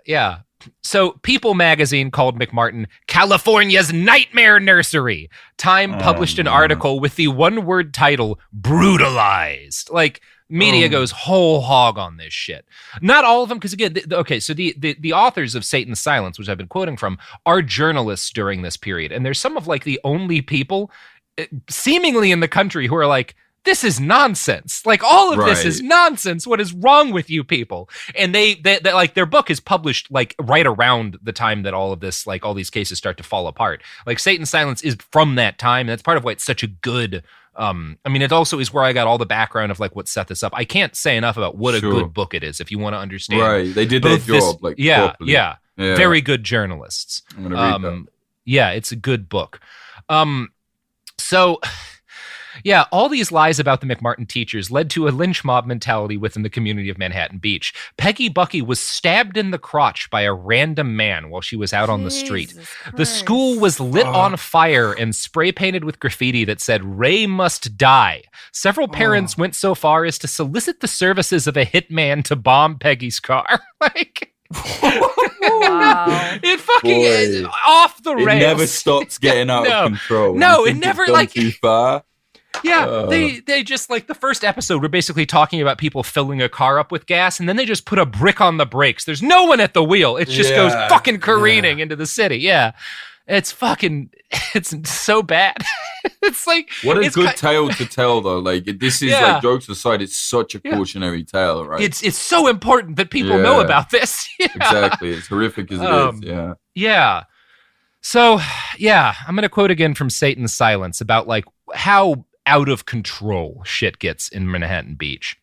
Yeah. So People magazine called McMartin California's Nightmare Nursery. Time published an article with the one-word title, Brutalized. Like, media goes whole hog on this shit. Not all of them, because again, so the authors of Satan's Silence, which I've been quoting from, are journalists during this period. And there's some of like the only people seemingly in the country who are like, this is nonsense. Like, all of this is nonsense. What is wrong with you people? And they like, their book is published like right around the time that all of this, like all these cases start to fall apart. Like Satan's Silence is from that time. And that's part of why it's such a good, I mean, it also is where I got all the background of like what set this up. I can't say enough about what a good book it is if you want to understand. Right. They did their job. Like, properly. Yeah. Very good journalists. I'm going to read that. Yeah, it's a good book. So, yeah, all these lies about the McMartin teachers led to a lynch mob mentality within the community of Manhattan Beach. Peggy Bucky was stabbed in the crotch by a random man while she was out on the street. The school was lit on fire and spray painted with graffiti that said, "Ray must die." Several parents went so far as to solicit the services of a hitman to bomb Peggy's car. Like... Wow. It fucking is off the rails. It never stops getting out of control. No, it never, like... too far. Yeah, they just, like, the first episode, we're basically talking about people filling a car up with gas, and then they just put a brick on the brakes. There's no one at the wheel. It just goes fucking careening into the city. Yeah. It's so bad. It's like... What a good tale to tell, though. Like, this is, like, jokes aside, it's such a cautionary tale, right? It's so important that people know about this. Exactly. It's horrific as it is, Yeah. So, I'm going to quote again from Satan's Silence about, like, how out of control shit gets in Manhattan Beach.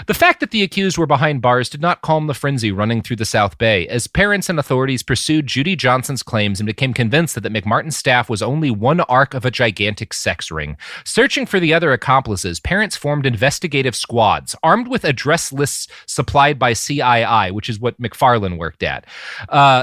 The fact that the accused were behind bars did not calm the frenzy running through the South Bay, as parents and authorities pursued Judy Johnson's claims and became convinced that the McMartin staff was only one arc of a gigantic sex ring. Searching for the other accomplices, parents formed investigative squads, armed with address lists supplied by CII, which is what McFarlane worked at.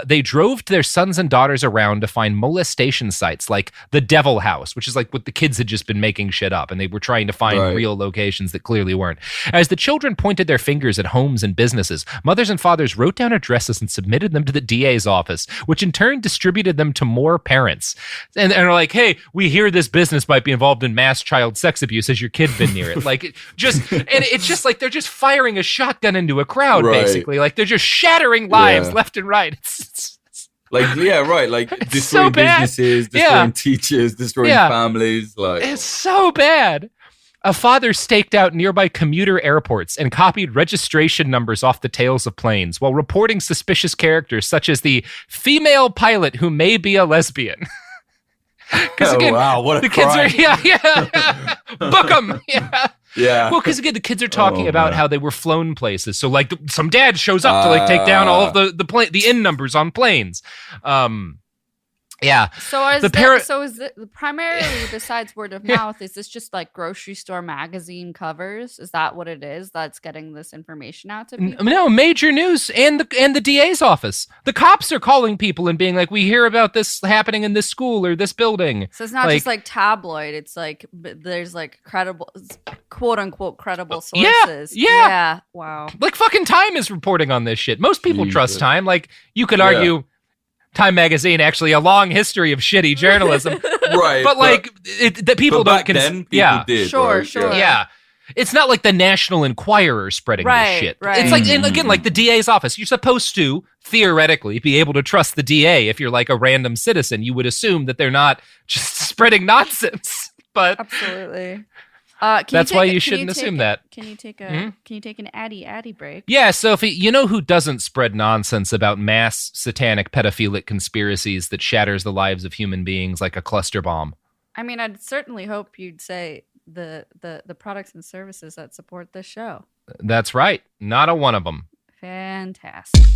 They drove their sons and daughters around to find molestation sites like the Devil House, which is like what the kids had just been making shit up, and they were trying to find real locations that clearly weren't. As the children pointed their fingers at homes and businesses, mothers and fathers wrote down addresses and submitted them to the DA's office, which in turn distributed them to more parents. And are like, hey, we hear this business might be involved in mass child sex abuse. Has your kid been near it? Like, it's just like they're just firing a shotgun into a crowd, basically. Like, they're just shattering lives left and right. Like, like destroying so businesses, destroying teachers, destroying families. Like, it's so bad. A father staked out nearby commuter airports and copied registration numbers off the tails of planes while reporting suspicious characters such as the female pilot who may be a lesbian. Because again, wow, what a the crime. kids are book them. Yeah. Well, because again, the kids are talking about how they were flown places. So like some dad shows up to like take down all of the in numbers on planes. Yeah. So is primarily besides word of mouth, is this just like grocery store magazine covers? Is that what it is that's getting this information out to people? No, major news and the DA's office. The cops are calling people and being like, "We hear about this happening in this school or this building." So it's not just like tabloid. It's like there's like credible, quote unquote, credible sources. Yeah. Wow. Like fucking Time is reporting on this shit. Most people trust Time. Like you could argue. Time magazine, actually, a long history of shitty journalism, right? But like that people don't. Then people did. Sure, right? sure. Yeah, it's not like the National Enquirer spreading this shit. Right. It's like, and again, like the DA's office. You're supposed to theoretically be able to trust the DA if you're like a random citizen. You would assume that they're not just spreading nonsense. But absolutely. That's why you shouldn't assume that. Can you take an addy break? Yeah, Sophie, you know who doesn't spread nonsense about mass satanic pedophilic conspiracies that shatters the lives of human beings like a cluster bomb? I mean, I'd certainly hope you'd say the products and services that support this show. That's right. Not a one of them. Fantastic.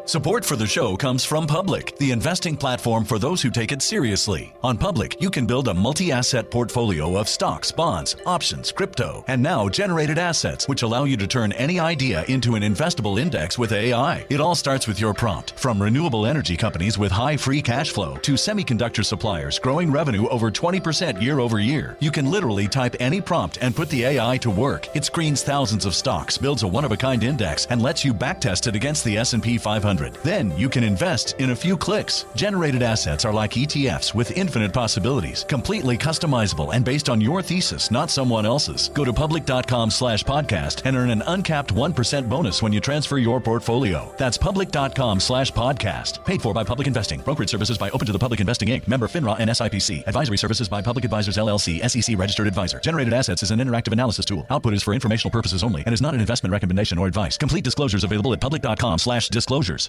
Support for the show comes from Public, the investing platform for those who take it seriously. On Public, you can build a multi-asset portfolio of stocks, bonds, options, crypto, and now generated assets, which allow you to turn any idea into an investable index with AI. It all starts with your prompt. From renewable energy companies with high free cash flow to semiconductor suppliers growing revenue over 20% year over year, you can literally type any prompt and put the AI to work. It screens thousands of stocks, builds a one-of-a-kind index, and lets you backtest it against the S&P 500. Then you can invest in a few clicks. Generated assets are like ETFs with infinite possibilities, completely customizable and based on your thesis, not someone else's. Go to public.com/podcast and earn an uncapped 1% bonus when you transfer your portfolio. That's public.com/podcast. Paid for by Public Investing. Brokerage services by Open to the Public Investing Inc. Member FINRA and SIPC. Advisory services by Public Advisors LLC, SEC registered advisor. Generated assets is an interactive analysis tool. Output is for informational purposes only and is not an investment recommendation or advice. Complete disclosures available at public.com/disclosures.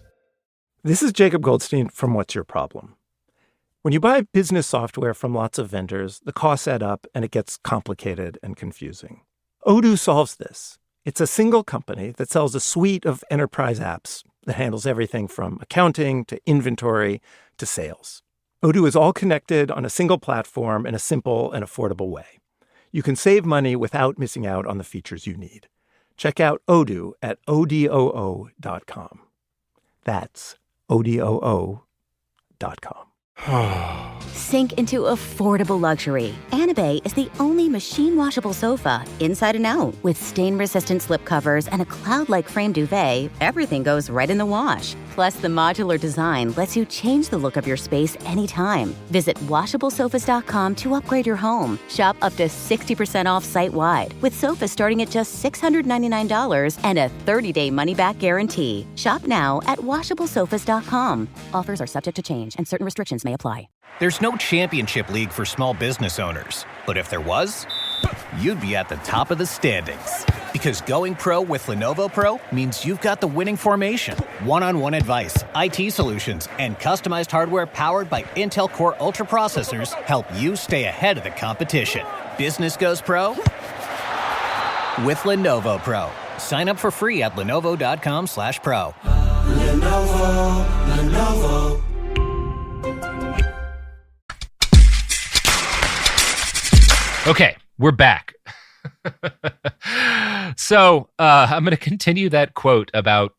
This is Jacob Goldstein from What's Your Problem? When you buy business software from lots of vendors, the costs add up and it gets complicated and confusing. Odoo solves this. It's a single company that sells a suite of enterprise apps that handles everything from accounting to inventory to sales. Odoo is all connected on a single platform in a simple and affordable way. You can save money without missing out on the features you need. Check out Odoo at odoo.com. That's odoo.com. Sink into affordable luxury. Anabay is the only machine washable sofa, inside and out. With stain-resistant slip covers and a cloud-like frame duvet, everything goes right in the wash. Plus, the modular design lets you change the look of your space anytime. Visit washablesofas.com to upgrade your home. Shop up to 60% off site-wide, with sofas starting at just $699 and a 30-day money-back guarantee. Shop now at washablesofas.com. Offers are subject to change, and certain restrictions may apply. There's no championship league for small business owners, but if there was, you'd be at the top of the standings. Because going pro with Lenovo Pro means you've got the winning formation. One-on-one advice, IT solutions, and customized hardware powered by Intel Core Ultra processors help you stay ahead of the competition. Business goes pro with Lenovo Pro. Sign up for free at lenovo.com/pro. Lenovo. Okay, we're back. So I'm going to continue that quote about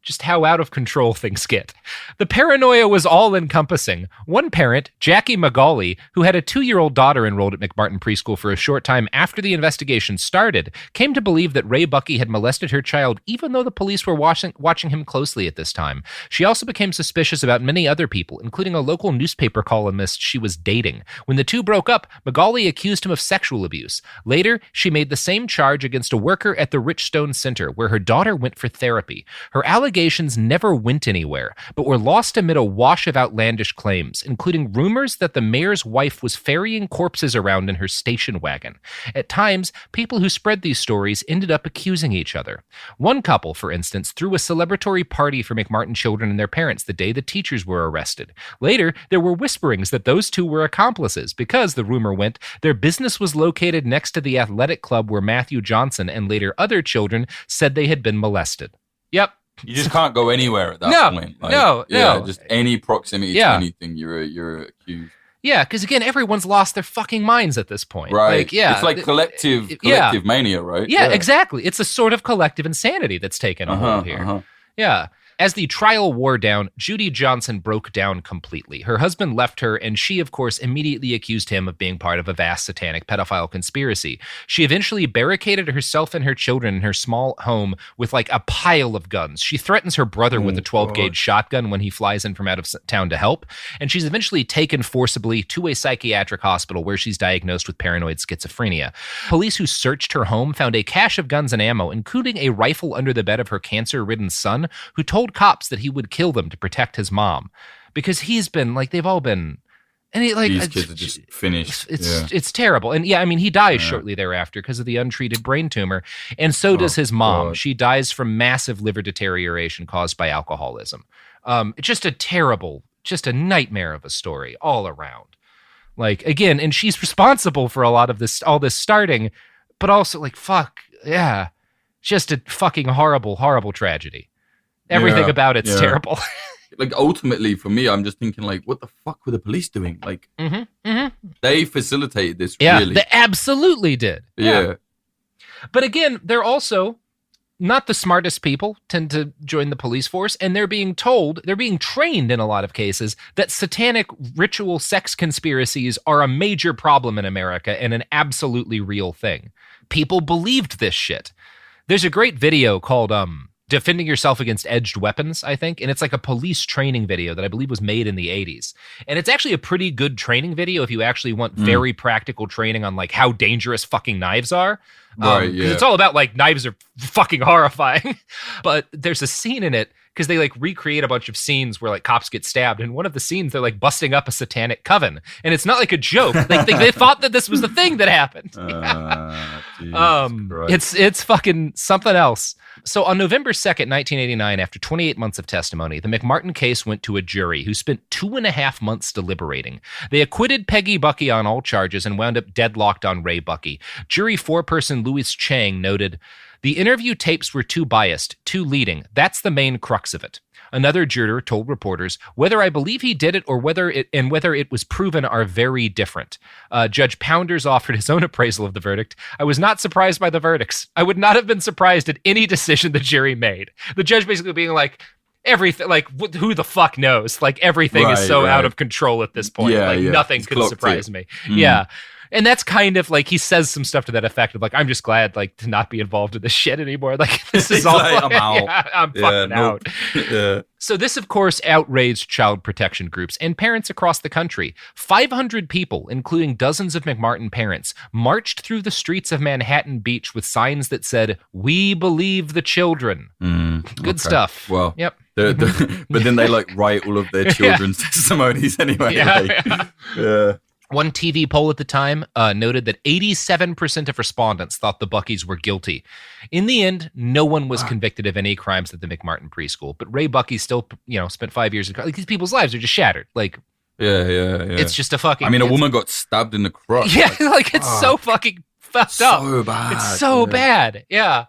just how out of control things get. The paranoia was all-encompassing. One parent, Jackie Magali, who had a 2-year-old daughter enrolled at McMartin Preschool for a short time after the investigation started, came to believe that Ray Buckey had molested her child even though the police were watching him closely at this time. She also became suspicious about many other people, including a local newspaper columnist she was dating. When the two broke up, Magali accused him of sexual abuse. Later, she made the same charge against a worker at the Richstone Center, where her daughter went for therapy. Her allegation allegations never went anywhere, but were lost amid a wash of outlandish claims, including rumors that the mayor's wife was ferrying corpses around in her station wagon. At times, people who spread these stories ended up accusing each other. One couple, for instance, threw a celebratory party for McMartin children and their parents the day the teachers were arrested. Later, there were whisperings that those two were accomplices because, the rumor went, their business was located next to the athletic club where Matthew Johnson and later other children said they had been molested. Yep. You just can't go anywhere at that point. No. Just any proximity to anything, you're accused. Yeah, because again, everyone's lost their fucking minds at this point. Right. It's like collective mania, right? Yeah, exactly. It's a sort of collective insanity that's taken a hold here. Yeah. As the trial wore down, Judy Johnson broke down completely. Her husband left her, and she, of course, immediately accused him of being part of a vast satanic pedophile conspiracy. She eventually barricaded herself and her children in her small home with like a pile of guns. She threatens her brother with a 12-gauge shotgun when he flies in from out of town to help, and she's eventually taken forcibly to a psychiatric hospital where she's diagnosed with paranoid schizophrenia. Police who searched her home found a cache of guns and ammo, including a rifle under the bed of her cancer-ridden son, who told cops that he would kill them to protect his mom, because he's been like, they've all been, and these kids are just finished. It's terrible. And yeah, I mean, he dies shortly thereafter because of the untreated brain tumor, and so does his mom. God. She dies from massive liver deterioration caused by alcoholism. Just a nightmare of a story all around. Like, again, and she's responsible for a lot of this, all this starting, but also like, fuck yeah, just a fucking horrible, horrible tragedy. Everything about it's terrible. Like, ultimately, for me, I'm just thinking, like, what the fuck were the police doing? Like, they facilitated this, really. They absolutely did. Yeah. But again, they're also not the smartest people tend to join the police force, and they're being trained in a lot of cases that satanic ritual sex conspiracies are a major problem in America and an absolutely real thing. People believed this shit. There's a great video called, Defending Yourself Against Edged Weapons, I think. And it's like a police training video that I believe was made in the 80s. And it's actually a pretty good training video if you actually want very practical training on like how dangerous fucking knives are. It's all about like knives are fucking horrifying. But there's a scene in it because they like recreate a bunch of scenes where like cops get stabbed. And one of the scenes, they're like busting up a satanic coven. And it's not like a joke. Like they thought that this was the thing that happened. It's fucking something else. So on November 2nd, 1989, after 28 months of testimony, the McMartin case went to a jury who spent 2.5 months deliberating. They acquitted Peggy Bucky on all charges and wound up deadlocked on Ray Bucky. Jury foreperson Louis Chang noted, "The interview tapes were too biased, too leading. That's the main crux of it." Another juror told reporters, "Whether I believe he did it or whether it was proven are very different." Judge Pounders offered his own appraisal of the verdict. "I was not surprised by the verdicts. I would not have been surprised at any decision the jury made." The judge basically being like, everything, like, who the fuck knows? Like, everything is so out of control at this point. Nothing could surprise me. Yeah. And that's kind of like, he says some stuff to that effect of like, I'm just glad like to not be involved in this shit anymore. Like, this is all like, I'm out. Yeah, I'm fucking out. So this, of course, outraged child protection groups and parents across the country. 500 people, including dozens of McMartin parents, marched through the streets of Manhattan Beach with signs that said, "We believe the children." Good stuff. Well, yep. But then they like write all of their children's testimonies anyway. One TV poll at the time noted that 87% of respondents thought the Buckys were guilty. In the end, no one was convicted of any crimes at the McMartin preschool, but Ray Bucky still, spent 5 years in, like, these people's lives are just shattered. Like, it's just a fucking. I mean, a woman got stabbed in the crotch. Yeah, like it's so fucking fucked up. So bad. It's so bad. Yeah.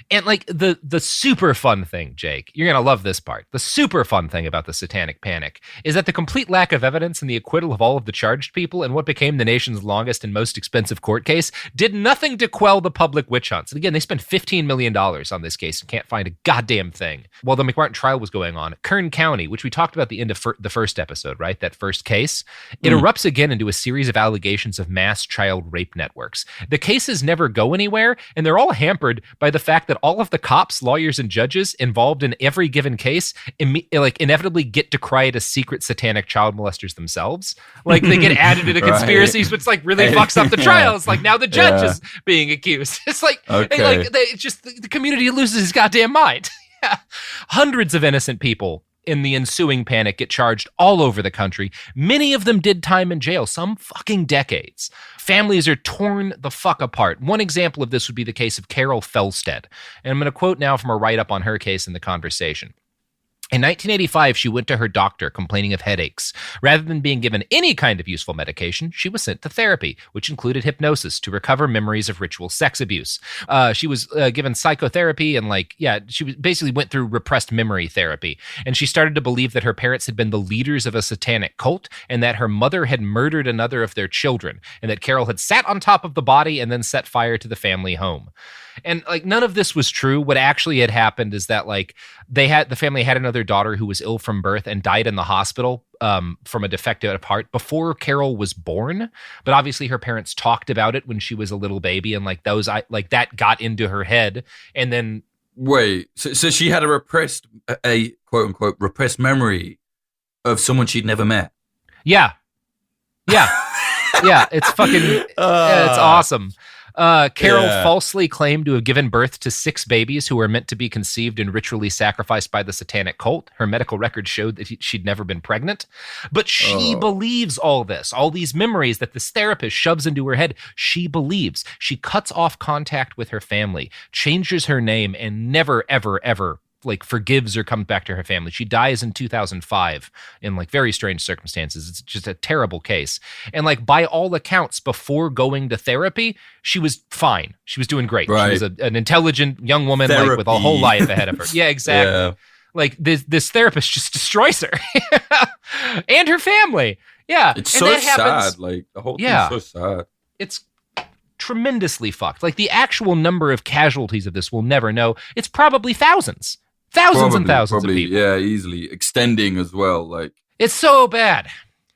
And like the super fun thing, Jake, you're going to love this part. The super fun thing about the Satanic Panic is that the complete lack of evidence and the acquittal of all of the charged people in what became the nation's longest and most expensive court case did nothing to quell the public witch hunts. And again, they spent $15 million on this case and can't find a goddamn thing. While the McMartin trial was going on, Kern County, which we talked about at the end of the first episode, right? That first case, it erupts again into a series of allegations of mass child rape networks. The cases never go anywhere, and they're all hampered by the fact that all of the cops, lawyers, and judges involved in every given case inevitably get decried as secret satanic child molesters themselves. Like, they get added to the conspiracies, which like really fucks up the trials. Like, now the judge is being accused. It's like, the community loses his goddamn mind. Hundreds of innocent people in the ensuing panic get charged all over the country. Many of them did time in jail, some fucking decades. Families are torn the fuck apart. One example of this would be the case of Carol Felstead. And I'm going to quote now from a write-up on her case in The Conversation. In 1985, she went to her doctor complaining of headaches. Rather than being given any kind of useful medication, she was sent to therapy, which included hypnosis to recover memories of ritual sex abuse. She was given psychotherapy and basically went through repressed memory therapy. And she started to believe that her parents had been the leaders of a satanic cult and that her mother had murdered another of their children and that Carol had sat on top of the body and then set fire to the family home. And none of this was true. What actually had happened is that the family had another daughter who was ill from birth and died in the hospital from a defective heart before Carol was born. But obviously her parents talked about it when she was a little baby, and that got into her head. And then wait, so she had a quote unquote repressed memory of someone she'd never met. Yeah. It's fucking it's awesome. Carol falsely claimed to have given birth to 6 babies who were meant to be conceived and ritually sacrificed by the satanic cult. Her medical records showed that she'd never been pregnant. But she believes all this, all these memories that this therapist shoves into her head. She believes. She cuts off contact with her family, changes her name, and never, ever, ever forgives or comes back to her family. She dies in 2005 in very strange circumstances. It's just a terrible case. And by all accounts, before going to therapy, she was fine. She was doing great. Right. She was an intelligent young woman with a whole life ahead of her. Yeah, exactly. Yeah. This therapist just destroys her and her family. Yeah. It's so sad. The whole thing's so sad. It's tremendously fucked. The actual number of casualties of this we'll never know. It's probably thousands. Thousands and thousands of people. Yeah, easily. Extending as well. It's so bad.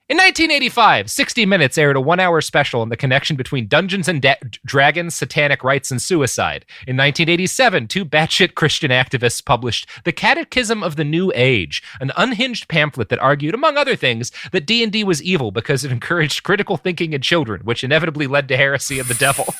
In 1985, 60 Minutes aired a 1-hour special on the connection between Dungeons and Dragons, satanic rites, and suicide. In 1987, 2 batshit Christian activists published The Catechism of the New Age, an unhinged pamphlet that argued, among other things, that D&D was evil because it encouraged critical thinking in children, which inevitably led to heresy and the devil.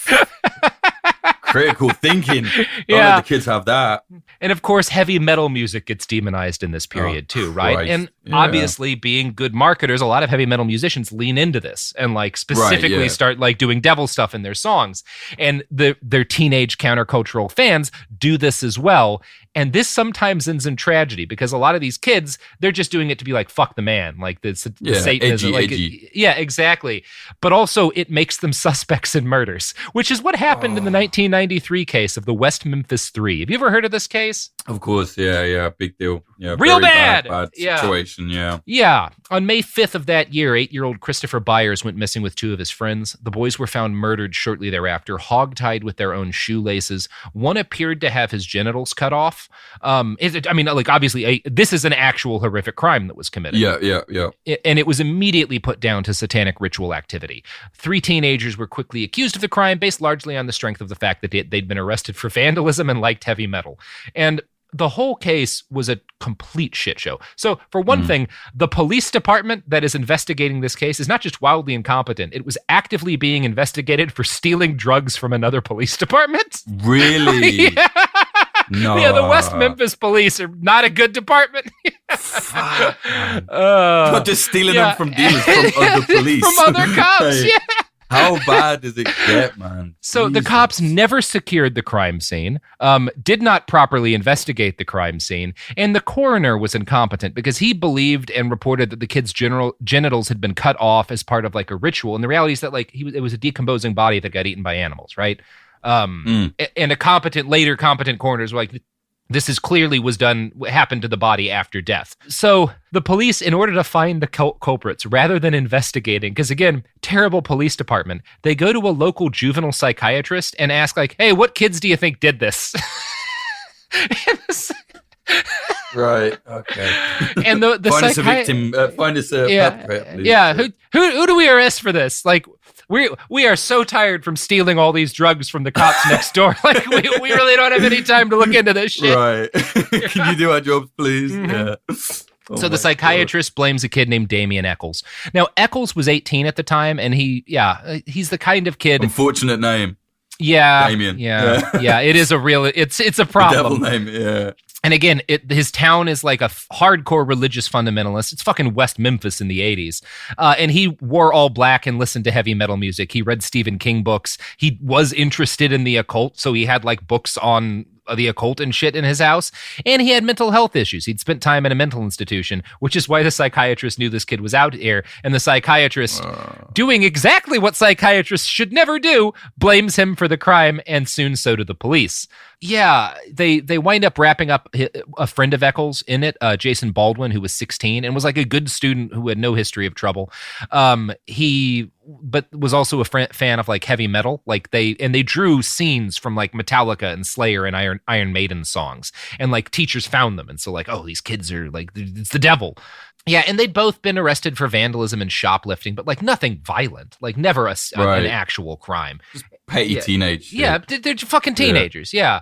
Critical thinking. Don't let the kids have that. And of course, heavy metal music gets demonized in this period too, right? Christ. And obviously, being good marketers, a lot of heavy metal musicians lean into this and specifically start doing devil stuff in their songs. And their teenage countercultural fans do this as well. And this sometimes ends in tragedy because a lot of these kids, they're just doing it to be fuck the man, the Satanism. Edgy. Yeah, exactly. But also it makes them suspects in murders, which is what happened in the 1993 case of the West Memphis 3. Have you ever heard of this case? Of course, yeah, big deal. Yeah, real very bad situation, yeah. Yeah. On May 5th of that year, 8-year-old Christopher Byers went missing with 2 of his friends. The boys were found murdered shortly thereafter, hogtied with their own shoelaces. One appeared to have his genitals cut off. Obviously, this is an actual horrific crime that was committed. Yeah. And it was immediately put down to satanic ritual activity. 3 teenagers were quickly accused of the crime, based largely on the strength of the fact that they'd been arrested for vandalism and liked heavy metal. And the whole case was a complete shit show. So, for one thing, the police department that is investigating this case is not just wildly incompetent, it was actively being investigated for stealing drugs from another police department. Really? Yeah. No. Yeah, the West Memphis police are not a good department. Not just stealing them from dealers, from other police. From other cops, yeah. How bad does it get, man? So the cops never secured the crime scene, did not properly investigate the crime scene, and the coroner was incompetent because he believed and reported that the kid's genitals had been cut off as part of a ritual. And the reality is that it was a decomposing body that got eaten by animals, right? And later competent coroners were this is clearly happened to the body after death. So the police, in order to find the culprits, rather than investigating, because again, terrible police department, they go to a local juvenile psychiatrist and ask hey, what kids do you think did this? Right. Okay. And the find us a victim. Find us a perpetrator, please. Yeah. Who do we arrest for this? We are so tired from stealing all these drugs from the cops next door. We really don't have any time to look into this shit. Right. Can you do our jobs, please? Yeah. So the psychiatrist blames a kid named Damien Eccles. Now, Eccles was 18 at the time, and he's the kind of kid. Unfortunate name. Yeah. Damien. Yeah. It is it's a problem. The devil name. Yeah. And again, his town is like a hardcore religious fundamentalist. It's fucking West Memphis in the 80s. And he wore all black and listened to heavy metal music. He read Stephen King books. He was interested in the occult, so he had like books on the occult and shit in his house. And he had mental health issues. He'd spent time in a mental institution, which is why the psychiatrist knew this kid was out here. And the psychiatrist, doing exactly what psychiatrists should never do, blames him for the crime, and soon so do the police. Yeah, they wind up wrapping up a friend of Eccles in it, Jason Baldwin, who was 16 and was like a good student who had no history of trouble. But was also a fan of like heavy metal. Like they drew scenes from like Metallica and Slayer and Iron Maiden songs, and like teachers found them, and so like, oh, these kids are like, it's the devil. Yeah, and they'd both been arrested for vandalism and shoplifting, but like nothing violent, like never an actual crime. Just petty teenage. Yeah, they're fucking teenagers. Yeah.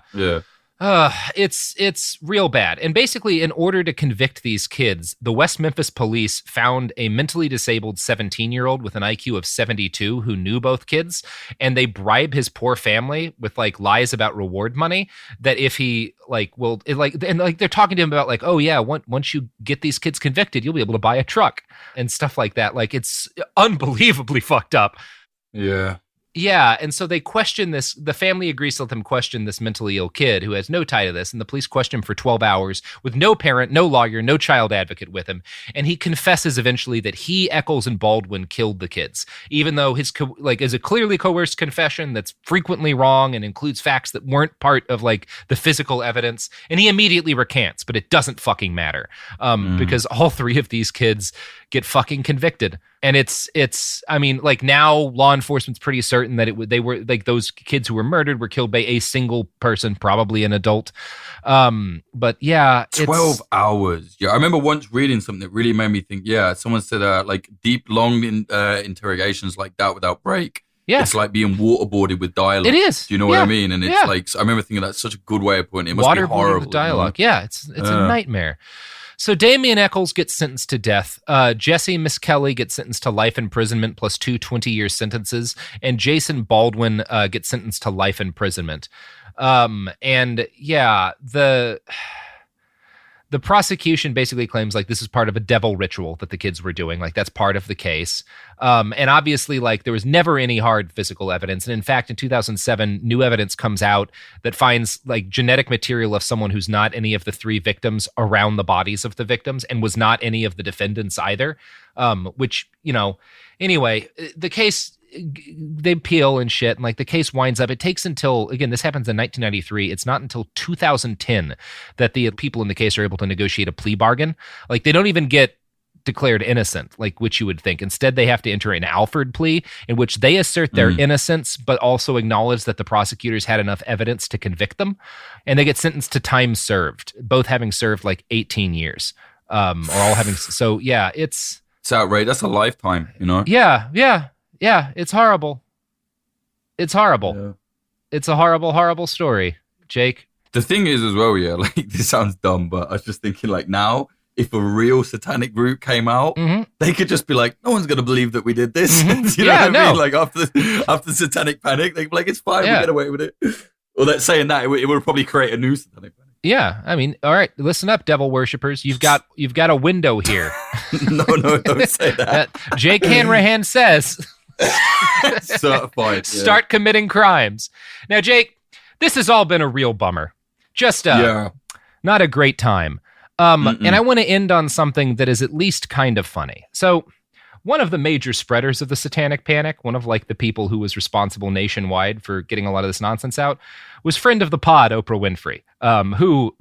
It's real bad. And basically, in order to convict these kids, the West Memphis police found a mentally disabled 17-year-old with an IQ of 72 who knew both kids, and they bribe his poor family with like lies about reward money that if he they're talking to him about like, oh yeah, once you get these kids convicted, you'll be able to buy a truck and stuff like that. Like, it's unbelievably fucked up. Yeah. Yeah, and so they question this. The family agrees to let them question this mentally ill kid who has no tie to this, and the police question him for 12 hours with no parent, no lawyer, no child advocate with him, and he confesses eventually that he, Eccles, and Baldwin killed the kids, even though his is a clearly coerced confession that's frequently wrong and includes facts that weren't part of like the physical evidence, and he immediately recants, but it doesn't fucking matter because all three of these kids get fucking convicted. And it's I mean, like, now law enforcement's pretty certain that they were like, those kids who were murdered were killed by a single person, probably an adult. But yeah, 12 hours. Yeah, I remember once reading something that really made me think. Yeah, someone said like deep, long interrogations like that without break. Yeah, it's like being waterboarded with dialogue. It is. Do you know what I mean? And it's like, so I remember thinking that's such a good way of putting it. It must be horrible. With dialogue. You know? Yeah, it's a nightmare. So Damien Eccles gets sentenced to death. Jesse Miss Kelly gets sentenced to life imprisonment plus 2 20-year sentences. And Jason Baldwin gets sentenced to life imprisonment. And yeah, the prosecution basically claims like this is part of a devil ritual that the kids were doing. Like, that's part of the case. And obviously, like, there was never any hard physical evidence. And in fact, in 2007, new evidence comes out that finds like genetic material of someone who's not any of the 3 victims around the bodies of the victims and was not any of the defendants either. Which, you know, anyway, the case, they appeal and shit, and like the case winds up. It takes until, again, this happens in 1993. It's not until 2010 that the people in the case are able to negotiate a plea bargain. Like, they don't even get declared innocent, like, which you would think. Instead, they have to enter an Alford plea in which they assert their innocence, but also acknowledge that the prosecutors had enough evidence to convict them. And they get sentenced to time served, both having served like 18 years, or all having. So yeah, it's outrageous. That's a lifetime, you know? Yeah, it's horrible. It's horrible. Yeah. It's a horrible, horrible story, Jake. The thing is as well, yeah, like, this sounds dumb, but I was just thinking, like, now, if a real satanic group came out, they could just be like, no one's going to believe that we did this. You know what I mean? Like, after Satanic Panic, they'd be like, it's fine, we get away with it. Or that saying that, it would probably create a new Satanic Panic. Yeah, I mean, all right, listen up, devil worshippers. You've got a window here. No, don't say that. Jake Hanrahan says... Certified. Start committing crimes. Now, Jake, this has all been a real bummer. Just not a great time. And I want to end on something that is at least kind of funny. So, one of the major spreaders of the Satanic Panic, one of like the people who was responsible nationwide for getting a lot of this nonsense out, was friend of the pod, Oprah Winfrey, who,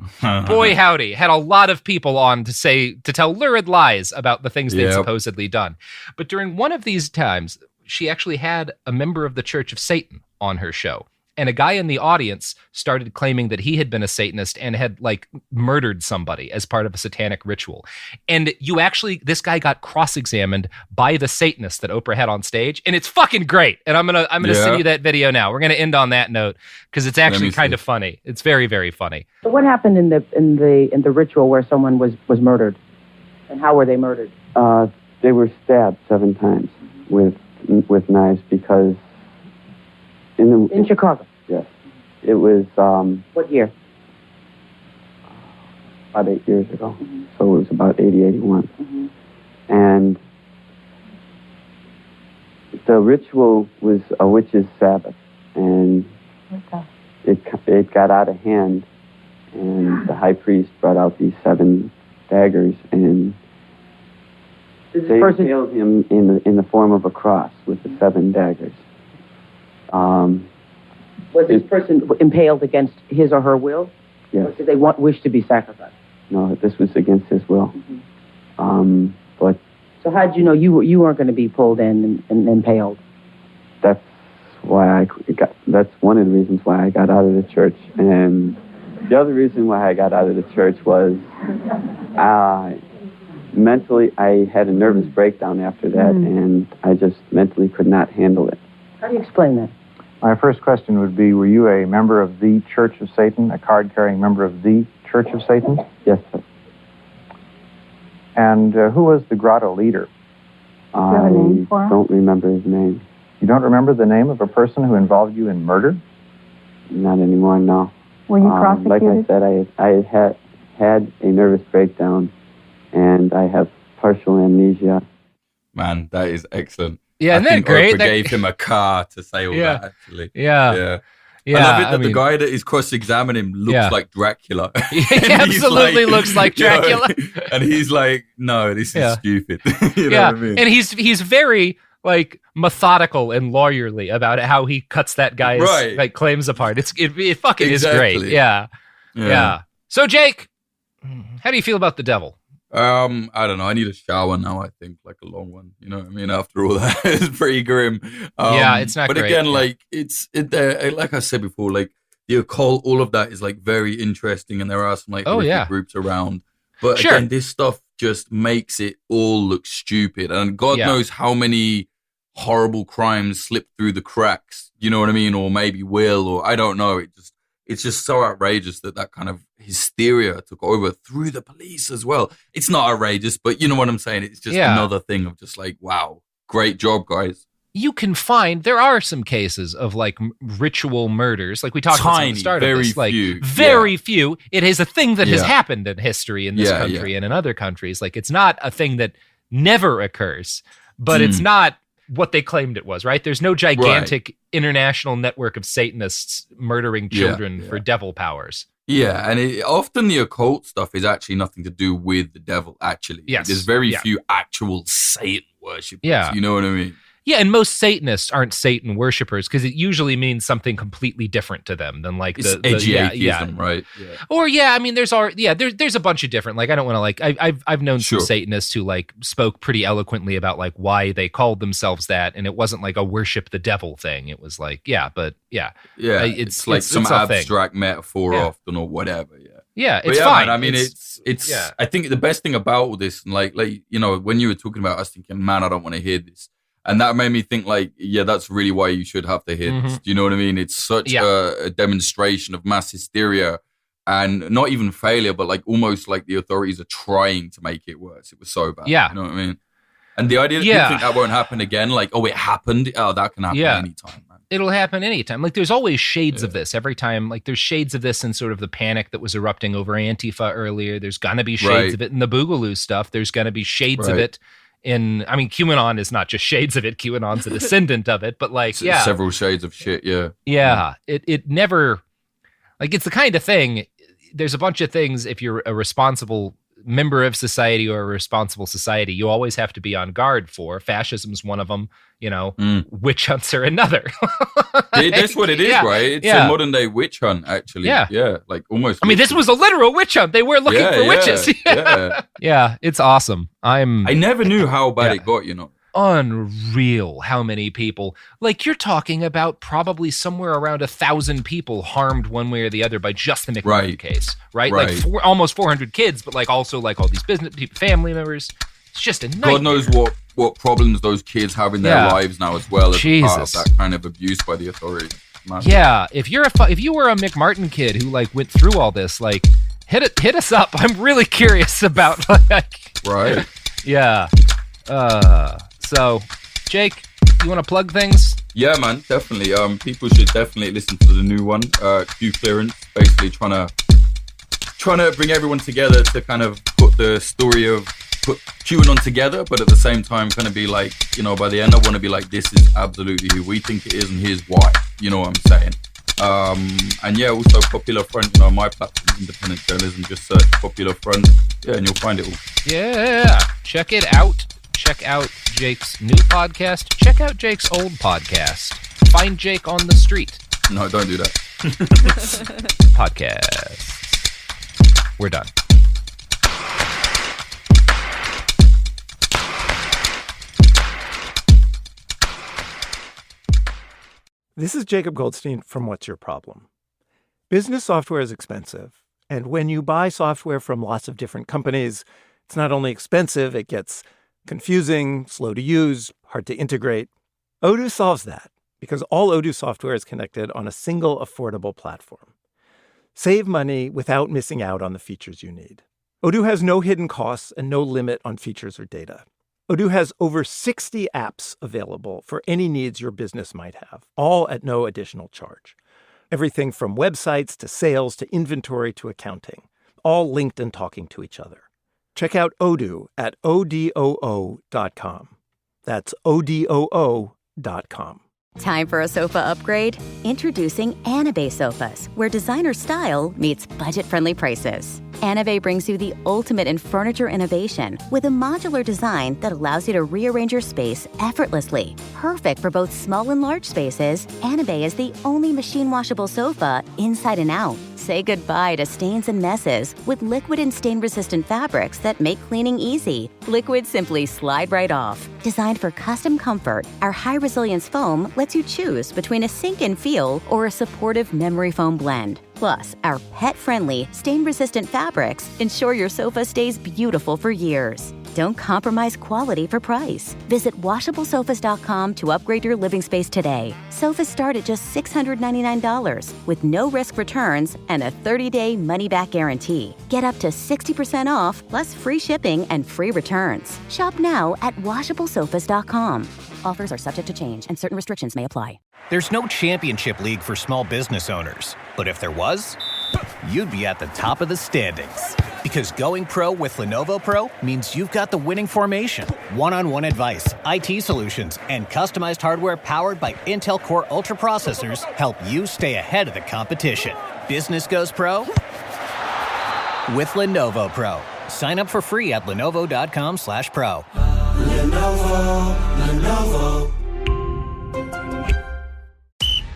boy howdy, had a lot of people on to tell lurid lies about the things they'd supposedly done. But during one of these times, she actually had a member of the Church of Satan on her show. And a guy in the audience started claiming that he had been a Satanist and had like murdered somebody as part of a satanic ritual. And this guy got cross-examined by the Satanist that Oprah had on stage, and it's fucking great. And I'm gonna send you that video now. We're gonna end on that note because it's actually kind of funny. It's very, very funny. So what happened in the ritual where someone was murdered, and how were they murdered? They were stabbed 7 times with knives because. In Chicago? Yes. It was... what year? about 8 years ago. So it was about 80, 81. And the ritual was a witch's Sabbath, and it got out of hand, and the high priest brought out these 7 daggers, and they impaled him in the form of a cross with the 7 daggers. Was this person impaled against his or her will? Yes. Or did they wish to be sacrificed? No, this was against his will. But so how did you know you weren't going to be pulled in and impaled? That's why that's one of the reasons why I got out of the church. And the other reason why I got out of the church was mentally I had a nervous breakdown after that, and I just mentally could not handle it. How do you explain that? My first question would be, were you a member of the Church of Satan, a card-carrying member of the Church of Satan? Yes, sir. And who was the grotto leader? I don't remember his name. You don't remember the name of a person who involved you in murder? Not anymore, no. Were you prosecuted? Like I said, I had a nervous breakdown, and I have partial amnesia. Man, that is excellent. Yeah, isn't that great? Oprah gave him a car to say all that, actually. Yeah. I love it that the guy that is cross-examining him looks like Dracula. He absolutely looks like Dracula. And he's like, no, this is stupid. You know what I mean? And he's very like methodical and lawyerly about how he cuts that guy's like claims apart. It fucking is great. Yeah. So Jake, how do you feel about the devil? I don't know. I need a shower now, I think, like a long one. You know what I mean? After all that, it's pretty grim. It's not but great. But again, like, like I said before, like, the occult, all of that is, like, very interesting. And there are some, like, groups around. But again, this stuff just makes it all look stupid. And God knows how many horrible crimes slip through the cracks. You know what I mean? Or maybe will, or I don't know. It's just so outrageous that kind of hysteria took over through the police as well. It's not outrageous, but you know what I'm saying? It's just another thing of just like, wow, great job, guys. You can find, there are some cases of like ritual murders, like we talked about at the start of this. Like, very few. It is a thing that has happened in history in this country and in other countries. Like, it's not a thing that never occurs, but it's not what they claimed it was, right? There's no gigantic international network of Satanists murdering children for devil powers. Yeah, and often the occult stuff is actually nothing to do with the devil, actually. Yes. There's very few actual Satan worshippers. Yeah. You know what I mean? Yeah, and most Satanists aren't Satan worshippers because it usually means something completely different to them than like it's edgy atheism, right? Yeah. Or I mean, there's a bunch of different. Like, I don't want to like I've known some Satanists who like spoke pretty eloquently about like why they called themselves that, and it wasn't like a worship the devil thing. It was like it's like some abstract metaphor often or whatever. It's fine. Man, I mean, it's I think the best thing about all this, and like you know, when you were talking about, I was thinking, man, I don't want to hear this. And that made me think like, that's really why you should have to hear this. Do you know what I mean? It's such a demonstration of mass hysteria and not even failure, but like almost like the authorities are trying to make it worse. It was so bad. Yeah. You know what I mean? And the idea that people think that won't happen again, like, oh, it happened. Oh, that can happen anytime, man. It'll happen anytime. Like, there's always shades of this every time. Like, there's shades of this in sort of the panic that was erupting over Antifa earlier. There's going to be shades of it in the Boogaloo stuff. There's going to be shades of it I mean, QAnon is not just shades of it. QAnon's a descendant of it, but like, several shades of shit. Yeah. It never, like, it's the kind of thing. There's a bunch of things. If you're a responsible member of society or a responsible society, you always have to be on guard for. Fascism's one of them. You know, witch hunts are another. That's what it is, right? It's a modern day witch hunt, actually. Yeah, like almost. I mean, this was a literal witch hunt. They were looking for witches. Yeah, it's awesome. I never knew how bad it got, you know. Unreal how many people, like, you're talking about probably somewhere around 1,000 people harmed one way or the other by just the McMurray case, right? Like almost 400 kids, but like also like all these business people, family members. It's just a nightmare. God knows what problems those kids have in their lives now as well as part of that kind of abuse by the authorities. Yeah, if you were a McMartin kid who like went through all this, like hit us up. I'm really curious about like Yeah. So, Jake, you want to plug things? Yeah, man, definitely. People should definitely listen to the new one, Q Clearance. Basically, trying trying to bring everyone together to kind of put the story of put QAnon together, but at the same time kind of be like, you know, by the end I want to be like, this is absolutely who we think it is and here's why, you know what I'm saying? And yeah, also Popular Front, you know, my platform, independent journalism, just search Popular Front, yeah, and you'll find it all. Yeah, check it out. Check out Jake's new podcast. Check out Jake's old podcast. Find Jake on the street. No, don't do that. Podcast. We're done. This is Jacob Goldstein from What's Your Problem? Business software is expensive, and when you buy software from lots of different companies, it's not only expensive, it gets confusing, slow to use, hard to integrate. Odoo solves that because all Odoo software is connected on a single affordable platform. Save money without missing out on the features you need. Odoo has no hidden costs and no limit on features or data. Odoo has over 60 apps available for any needs your business might have, all at no additional charge. Everything from websites to sales to inventory to accounting, all linked and talking to each other. Check out Odoo at odoo.com. That's odoo.com. Time for a sofa upgrade? Introducing Anabe Sofas, where designer style meets budget-friendly prices. Anabe brings you the ultimate in furniture innovation with a modular design that allows you to rearrange your space effortlessly. Perfect for both small and large spaces, Anabe is the only machine-washable sofa inside and out. Say goodbye to stains and messes with liquid and stain-resistant fabrics that make cleaning easy. Liquids simply slide right off. Designed for custom comfort, our high-resilience foam lets you choose between a sink-in feel or a supportive memory foam blend. Plus, our pet-friendly, stain-resistant fabrics ensure your sofa stays beautiful for years. Don't compromise quality for price. Visit washablesofas.com to upgrade your living space today. Sofas start at just $699 with no risk returns and a 30-day money-back guarantee. Get up to 60% off plus free shipping and free returns. Shop now at washablesofas.com. Offers are subject to change and certain restrictions may apply. There's no championship league for small business owners, but if there was, you'd be at the top of the standings. Because going pro with Lenovo Pro means you've got the winning formation. One-on-one advice, IT solutions, and customized hardware powered by Intel Core Ultra processors help you stay ahead of the competition. Business goes pro with Lenovo Pro. Sign up for free at lenovo.com/pro. Lenovo.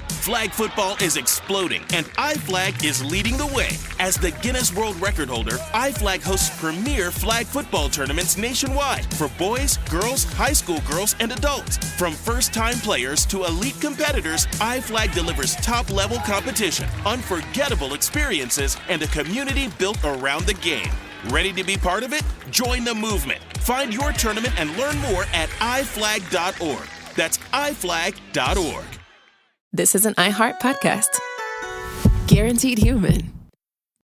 Flag football is exploding, and iFlag is leading the way. As the Guinness World Record holder, iFlag hosts premier flag football tournaments nationwide for boys, girls, high school girls, and adults. From first-time players to elite competitors, iFlag delivers top-level competition, unforgettable experiences, and a community built around the game. Ready to be part of it? Join the movement. Find your tournament and learn more at iflag.org. That's iflag.org. This is an iHeart podcast. Guaranteed Human.